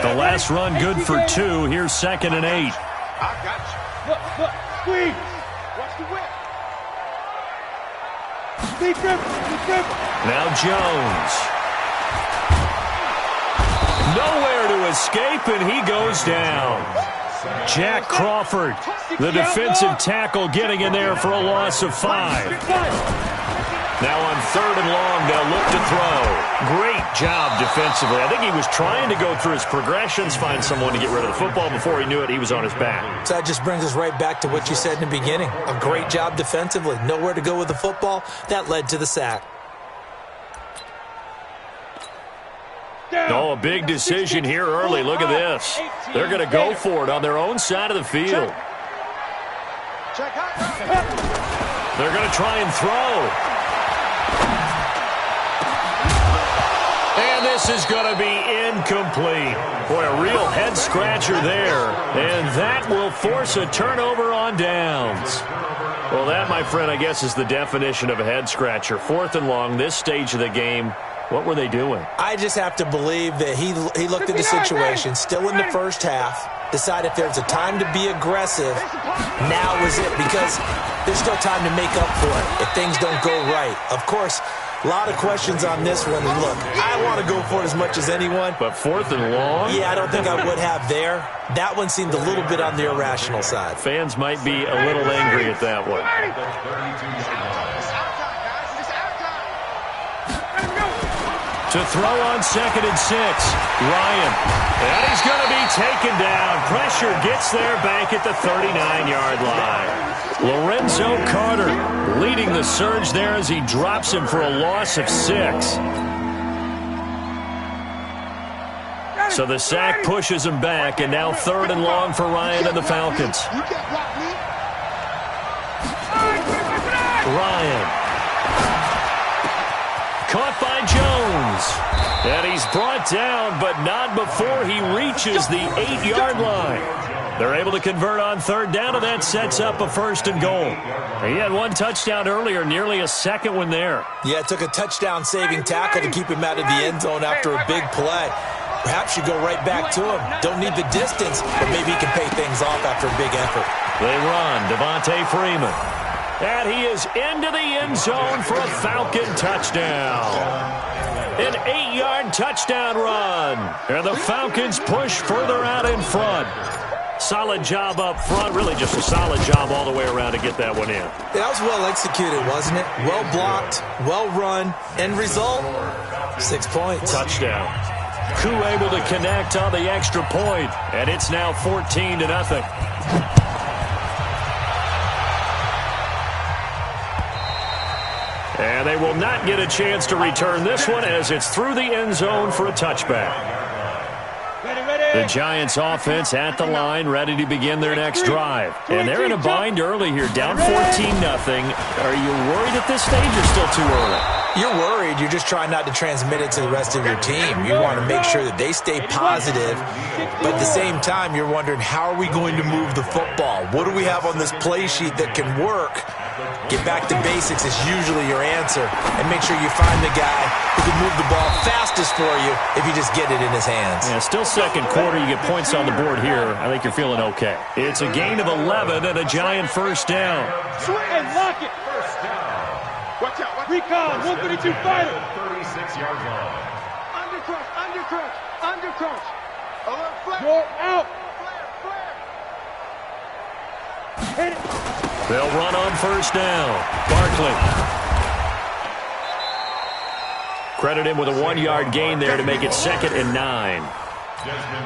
Speaker 1: The last run good for 2. Here's 2nd and 8.
Speaker 4: I got you. Look, squeeze. Watch the whip. Speed dribble.
Speaker 1: Now Jones. Nowhere to escape, and he goes down. Jack Crawford, the defensive tackle, getting in there for a loss of 5. Now on 3rd and long, they'll look to throw. Great job defensively. I think he was trying to go through his progressions, find someone to get rid of the football. Before he knew it, he was on his back.
Speaker 3: So that just brings us right back to what you said in the beginning. A great job defensively. Nowhere to go with the football. That led to the sack.
Speaker 1: Oh, a big decision here early. Look at this. They're going to go for it on their own side of the field. They're going to try and throw. And this is going to be incomplete. Boy, a real head-scratcher there. And that will force a turnover on downs. Well, that, my friend, I guess is the definition of a head-scratcher. 4th and long, this stage of the game. What were they doing?
Speaker 3: I just have to believe that he looked at the situation, still in the first half, decided if there's a time to be aggressive, now is it, because there's still time to make up for it if things don't go right. Of course, a lot of questions on this one. And look, I want to go for it as much as anyone.
Speaker 1: But 4th and long?
Speaker 3: Yeah, I don't think I would have there. That one seemed a little bit on the irrational side.
Speaker 1: Fans might be a little angry at that one. To throw on 2nd and 6, Ryan. And he's going to be taken down. Pressure gets there back at the 39-yard line. Lorenzo Carter leading the surge there as he drops him for a loss of 6. So the sack pushes him back, and now 3rd and long for Ryan and the Falcons. Ryan. Caught by Jones. And he's brought down, but not before he reaches the 8-yard line. They're able to convert on third down, and that sets up a 1st and goal. He had one touchdown earlier, nearly a second one there.
Speaker 3: Yeah, it took a touchdown-saving tackle to keep him out of the end zone after a big play. Perhaps you go right back to him. Don't need the distance, but maybe he can pay things off after a big effort.
Speaker 1: They run. Devontae Freeman. And he is into the end zone for a Falcon touchdown. An 8-yard touchdown run. And the Falcons push further out in front. Solid job up front. Really just a solid job all the way around to get that one in.
Speaker 3: That was well executed, wasn't it? Well blocked, well run. End result, 6 points.
Speaker 1: Touchdown. Koo able to connect on the extra point. And it's now 14-0. And they will not get a chance to return this one as it's through the end zone for a touchback. The Giants offense at the line, ready to begin their next drive. And they're in a bind early here, down 14-0. Are you worried at this stage or still too early?
Speaker 3: You're worried. You're just trying not to transmit it to the rest of your team. You want to make sure that they stay positive. But at the same time, you're wondering, how are we going to move the football? What do we have on this play sheet that can work? Get back to basics is usually your answer. And make sure you find the guy who can move the ball fastest for you if you just get it in his hands.
Speaker 1: Yeah, still second quarter. You get points on the board here. I think you're feeling okay. It's a gain of 11 and a Giant 1st down.
Speaker 4: And lock it.
Speaker 2: First down.
Speaker 4: Watch out. Recon, 132 fighter.
Speaker 2: 36 yards long.
Speaker 4: Undercrunch, undercrunch, undercrunch. You're out. Hit it.
Speaker 1: They'll run on 1st down. Barkley. Credit him with a 1-yard gain there to make it 2nd and 9.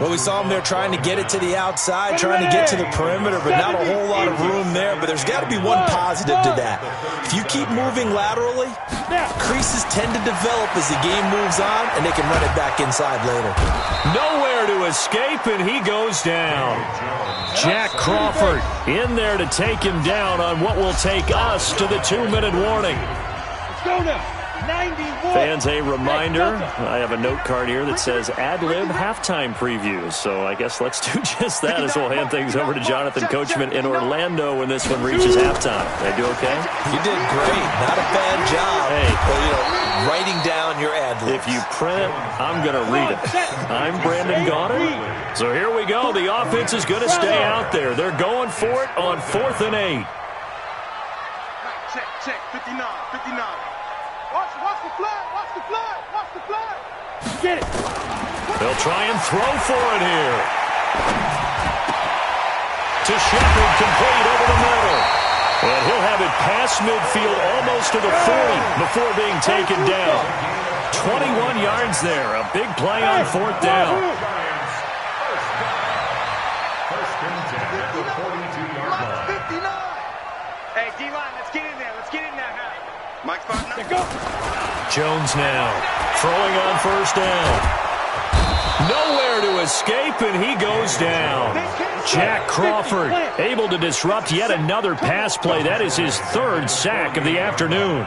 Speaker 3: Well, we saw him there trying to get it to the outside, trying to get to the perimeter, but not a whole lot of room there. But there's got to be one positive to that. If you keep moving laterally, creases tend to develop as the game moves on, and they can run it back inside later.
Speaker 1: Nowhere to escape, and he goes down. Jack Crawford in there to take him down on what will take us to the 2-minute warning.
Speaker 4: Let's go now. 91.
Speaker 1: Fans, a reminder, I have a note card here that says ad-lib halftime previews. So I guess let's do just that as we'll hand things over to Jonathan Coachman in Orlando when this one reaches halftime. Did I do okay?
Speaker 3: You did great. Not a bad job.
Speaker 1: Hey.
Speaker 3: Well, writing down your ad-libs.
Speaker 1: If you print it, I'm going to read it. I'm Brandon Goddard. So here we go. The offense is going to stay out there. They're going for it on 4th and 8.
Speaker 4: Check, 59, 59. Watch the flag, watch the flag, watch the flag. Get it.
Speaker 1: They'll try and throw for it here. To Shepard, complete over the middle. And he'll have it past midfield almost to the 40 before being taken down. 21 yards there. A big play on 4th down.
Speaker 2: First and 10 at the 42-yard line.
Speaker 4: 59. Hey, D-line, let's get in there. Let's get in there now. Mike's partner. Go.
Speaker 1: Jones now throwing on 1st down. Nowhere to escape, and he goes down. Jack Crawford able to disrupt yet another pass play. That is his 3rd sack of the afternoon.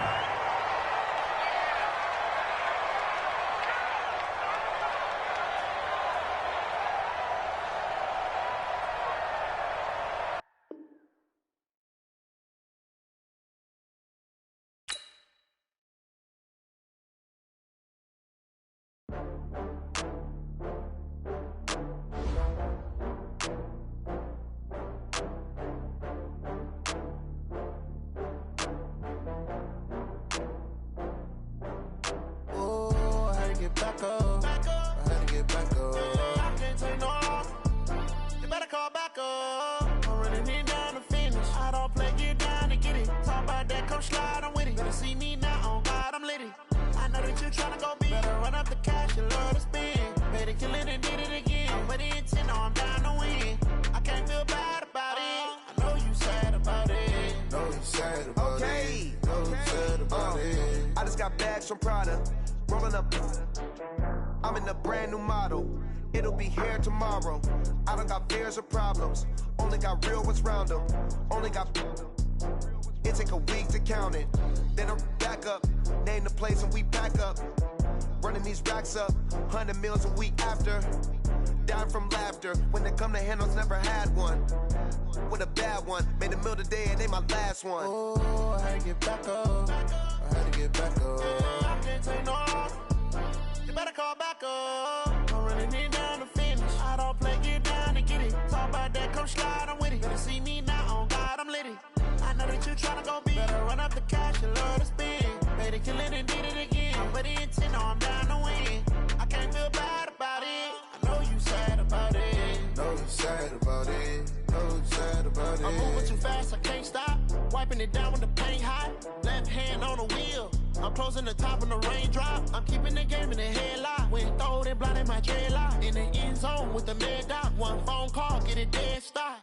Speaker 5: From Prada, rolling up. I'm in a brand new model. It'll be here tomorrow. I don't got fears or problems. Only got real ones round them. Only got. It take a week to count it. Then I'm back up. Name the place and we back up. Running these racks up. 100 meals a week after. die from laughter. When it come to handles, never had one. With a bad one, made a meal today and they my last one.
Speaker 6: Oh, I had to get back up. I had to get back up. I can't take no. You better call back up. I'm running it down to finish. I don't play, get down and get it. Talk about that, come slide, I'm with it. Better see me now, on God, I'm litty. I know that you tryna go big. Better run up the cash, you love to spend. Better kill it and did it again. I put it in, I'm down to win. I can't feel bad about it. I know you sad about it.
Speaker 5: Know you sad about it. Know you sad about it.
Speaker 6: I'm moving too fast, I can't stop. Wiping it down with the paint hot. Left hand on the wheel. I'm closing the top of the raindrop. I'm keeping the game in the headlock. When throwed and blinded my dreadlock. In the end zone with the mad dot. One phone call, get it dead stop.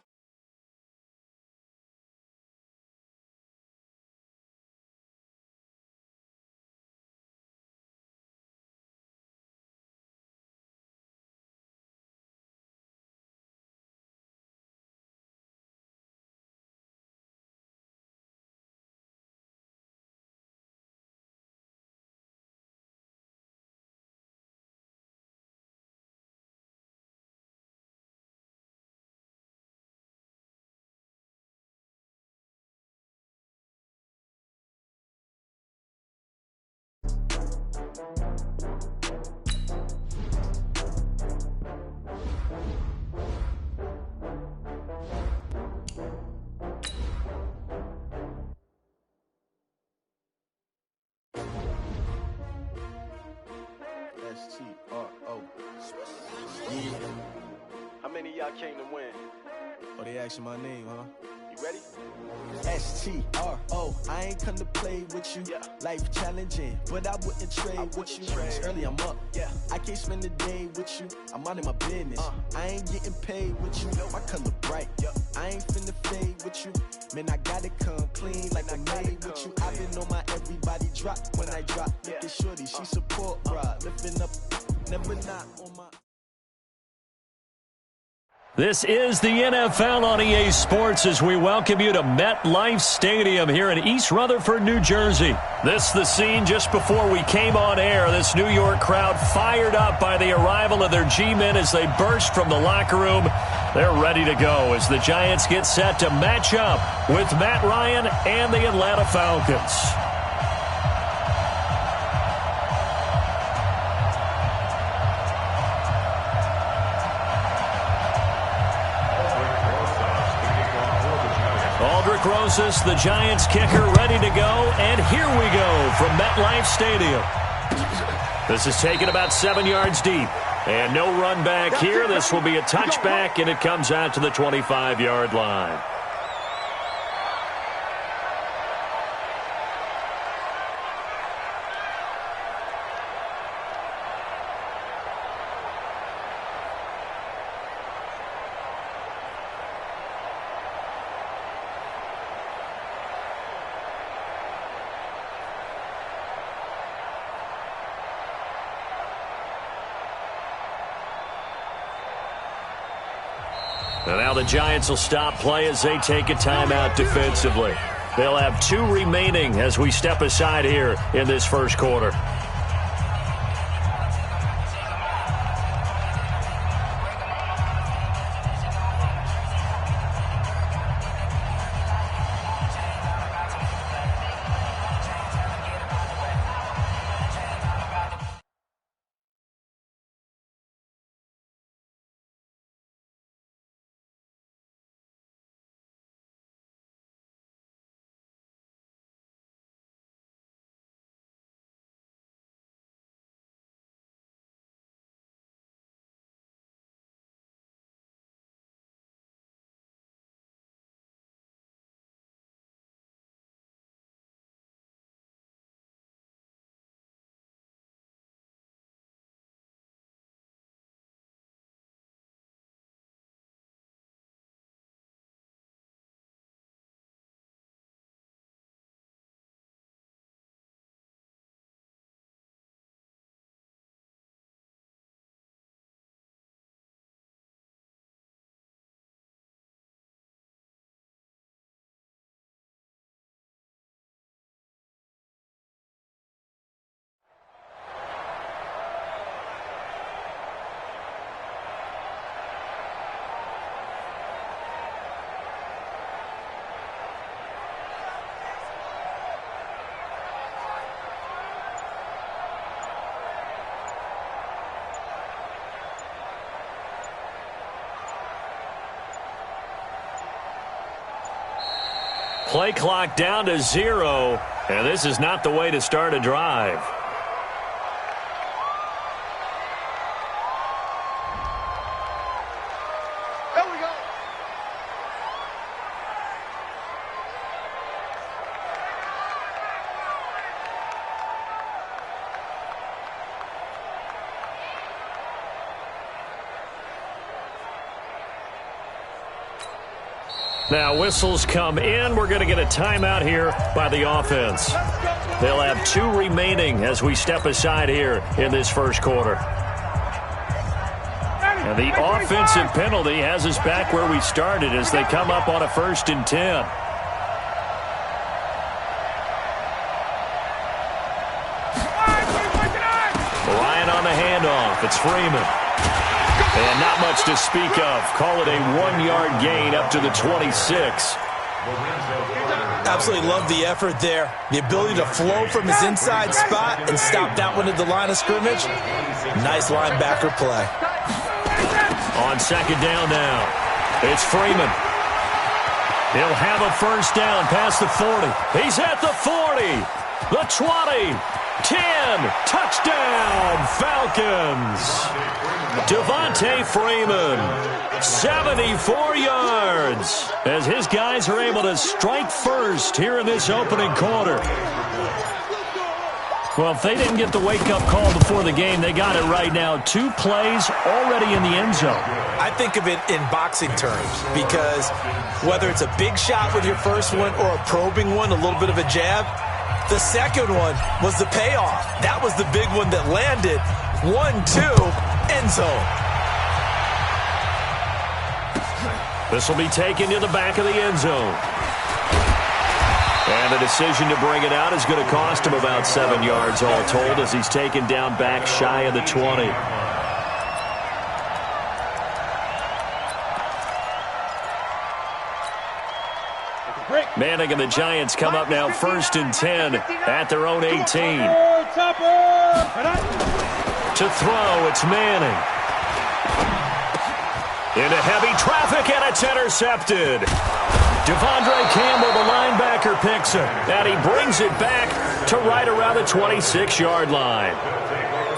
Speaker 8: S-T-R-O. Yeah. How many of y'all came to win? Oh, they asking my name, huh? You ready? S-T-R-O. I ain't come to play with you. Yeah. Life challenging, but I wouldn't trade with you. It's early, I'm up. Yeah. I can't spend the day with you. I'm out of my business. I ain't getting paid with you. My color bright. Yeah. I ain't finna fade with you. Man, I gotta come clean like I made with you. I've been on my everybody drop when I drop. Look at shorty, she support rod. Lifting up, never not on my...
Speaker 1: This is the NFL on EA Sports as we welcome you to MetLife Stadium here in East Rutherford, New Jersey. This is the scene just before we came on air. This New York crowd fired up by the arrival of their G-men as they burst from the locker room. They're ready to go as the Giants get set to match up with Matt Ryan and the Atlanta Falcons. Rosas, the Giants kicker, ready to go, and here we go from MetLife Stadium. This is taken about 7 yards deep, and no run back here. This will be a touchback, and it comes out to the 25-yard line. And now the Giants will stop play as they take a timeout defensively. They'll have 2 remaining as we step aside here in this first quarter. Play clock down to 0, and this is not the way to start a drive.
Speaker 4: There we go.
Speaker 1: Now whistles come in. We're going to get a timeout here by the offense. They'll have 2 remaining as we step aside here in this first quarter. And the offensive penalty has us back where we started as they come up on a 1st and 10. Ryan on the handoff. It's Freeman. And not much to speak of. Call it a 1-yard gain up to the 26.
Speaker 3: Absolutely love the effort there. The ability to flow from his inside spot and stop that one at the line of scrimmage. Nice linebacker play.
Speaker 1: On 2nd down now, it's Freeman. He'll have a 1st down past the 40. He's at the 40, the 20, 10, touchdown, Falcons. Devontae Freeman, 74 yards, as his guys are able to strike first here in this opening quarter. Well, if they didn't get the wake-up call before the game, they got it right now. 2 plays already in the end zone.
Speaker 3: I think of it in boxing terms because whether it's a big shot with your first one or a probing one, a little bit of a jab, the second one was the payoff. That was the big one that landed. 1-2, end zone.
Speaker 1: This will be taken to the back of the end zone. And the decision to bring it out is going to cost him about 7 yards all told as he's taken down back shy of the 20. Manning and the Giants come up now 1st and 10 at their own 18. To throw, it's Manning. Into heavy traffic, and it's intercepted. Devondre Campbell, the linebacker, picks it, and he brings it back to right around the 26-yard line.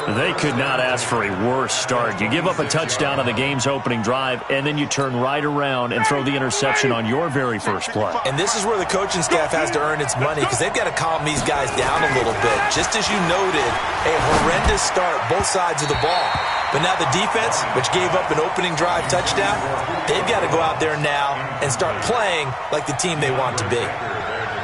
Speaker 1: They could not ask for a worse start. You give up a touchdown on the game's opening drive, and then you turn right around and throw the interception on your very first play.
Speaker 3: And this is where the coaching staff has to earn its money because they've got to calm these guys down a little bit. Just as you noted, a horrendous start, both sides of the ball. But now the defense, which gave up an opening drive touchdown, they've got to go out there now and start playing like the team they want to be.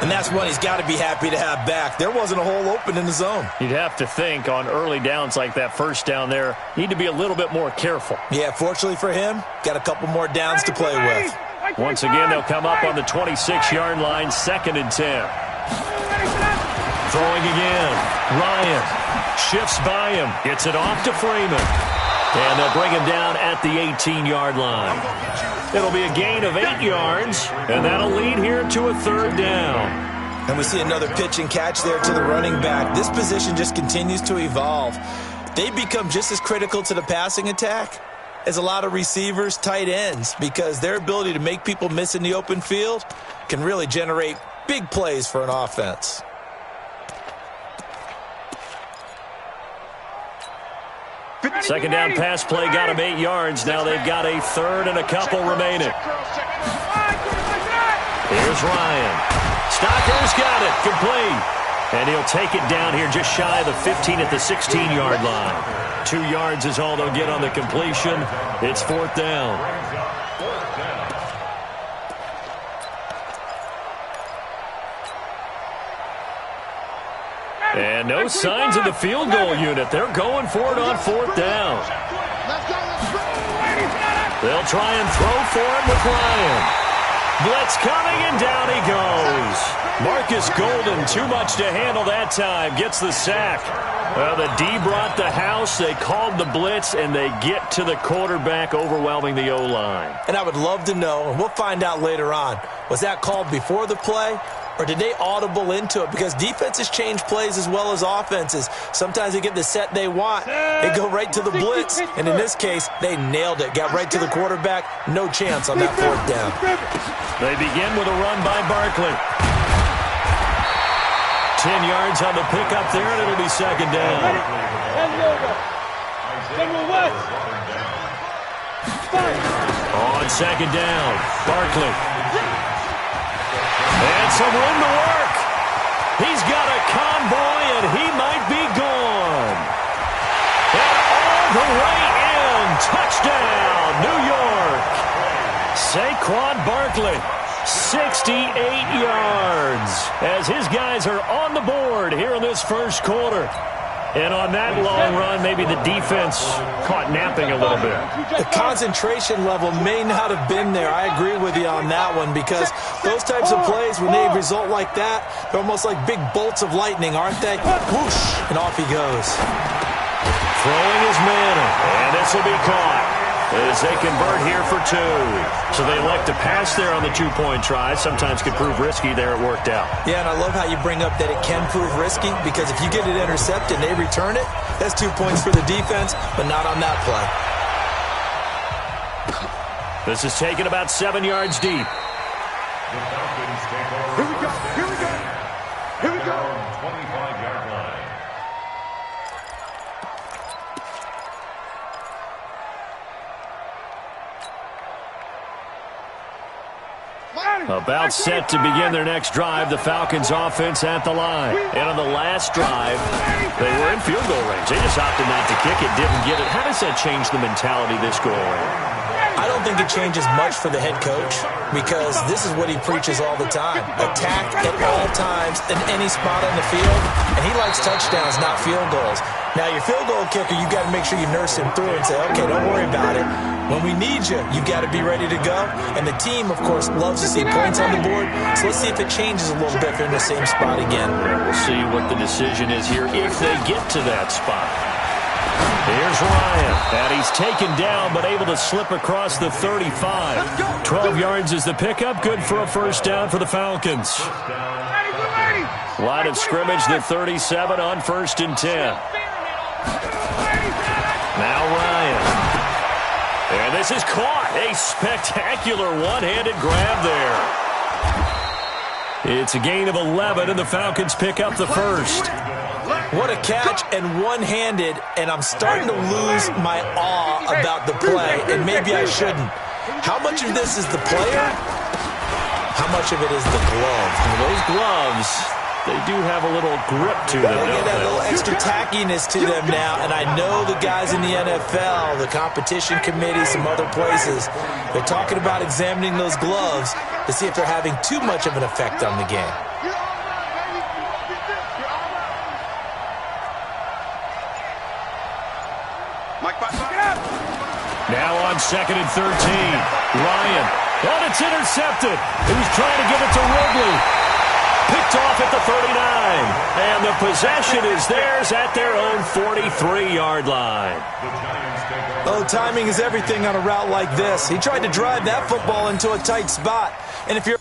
Speaker 3: And that's one he's got to be happy to have back. There wasn't a hole open in the zone.
Speaker 1: You'd have to think on early downs like that first down there, need to be a little bit more careful.
Speaker 3: Yeah, fortunately for him, got a couple more downs to play with.
Speaker 1: Once again, they'll come up on the 26-yard line, 2nd and 10. Throwing again. Ryan shifts by him, gets it off to Freeman. And they'll bring him down at the 18-yard line. It'll be a gain of 8 yards, and that'll lead here to a 3rd down.
Speaker 3: And we see another pitch and catch there to the running back. This position just continues to evolve. They become just as critical to the passing attack as a lot of receivers, tight ends, because their ability to make people miss in the open field can really generate big plays for an offense.
Speaker 1: Second down pass play got him 8 yards. Now they've got a 3rd and a couple remaining. Here's Ryan. Stocker's got it. Complete. And he'll take it down here just shy of the 15 at the 16-yard line. 2 yards is all they'll get on the completion. It's 4th down. And no signs of the field goal unit. They're going for it on 4th down. They'll try and throw for him with Ryan. Blitz coming, and down he goes. Marcus Golden, too much to handle that time, gets the sack. Well, the D brought the house. They called the blitz, and they get to the quarterback, overwhelming the O-line.
Speaker 3: And I would love to know, and we'll find out later on, was that called before the play? Or did they audible into it? Because defenses change plays as well as offenses. Sometimes they get the set they want. They go right to the blitz. And in this case, they nailed it. Got right to the quarterback. No chance on that 4th down.
Speaker 1: They begin with a run by Barkley. 10 yards on the pickup there, and it'll be second down. On second down, Barkley. And some room to work. He's got a convoy, and he might be gone. And all the way in. Touchdown, New York. Saquon Barkley, 68 yards, as his guys are on the board here in this first quarter. And on that long run, maybe the defense caught napping a little bit.
Speaker 3: The concentration level may not have been there. I agree with you on that one, because those types of plays, when they result like that, they're almost like big bolts of lightning, aren't they? Whoosh, and off he goes.
Speaker 1: Throwing his manna, and this will be caught as they convert here for 2. So they elect to pass there on the 2-point try. Sometimes could prove risky. There it worked out.
Speaker 3: Yeah, and I love how you bring up that it can prove risky, because if you get it intercepted and they return it, that's 2 points for the defense, but not on that play.
Speaker 1: This is taken about 7 yards deep.
Speaker 2: The Falcons take over.
Speaker 4: Here we go. Here we go. Here we go.
Speaker 2: 25-yard line.
Speaker 1: About set to begin their next drive, the Falcons offense at the line. And on the last drive, they were in field goal range. They just opted not to kick it, didn't get it. How does that change the mentality this go around?
Speaker 3: I don't think it changes much for the head coach, because this is what he preaches all the time. Attack at all times in any spot on the field, and he likes touchdowns, not field goals. Now, your field goal kicker, you got to make sure you nurse him through and say, okay, don't worry about it. When we need you, you got to be ready to go. And the team, of course, loves to see points on the board, so let's see if it changes a little bit if they're in the same spot again.
Speaker 1: Yeah, we'll see what the decision is here if they get to that spot. Here's Ryan, and he's taken down but able to slip across the 35. 12 yards is the pickup, good for a first down for the Falcons. Line of scrimmage, the 37 on 1st and 10. Now Ryan. And this is caught. A spectacular one-handed grab there. It's a gain of 11, and the Falcons pick up the first.
Speaker 3: What a catch, and one-handed, and I'm starting to lose my awe about the play, and maybe I shouldn't. How much of this is the player? How much of it is the glove?
Speaker 1: And those gloves, they do have a little grip to them,
Speaker 3: They
Speaker 1: don't
Speaker 3: get that
Speaker 1: they?
Speaker 3: little extra tackiness to them now, and I know the guys in the NFL, the competition committee, some other places, they're talking about examining those gloves to see if they're having too much of an effect on the game.
Speaker 1: Now on 2nd and 13. Ryan. And it's intercepted. He was trying to give it to Ridley. Picked off at the 39. And the possession is theirs at their own 43-yard line.
Speaker 3: Oh, timing is everything on a route like this. He tried to drive that football into a tight spot. And if you're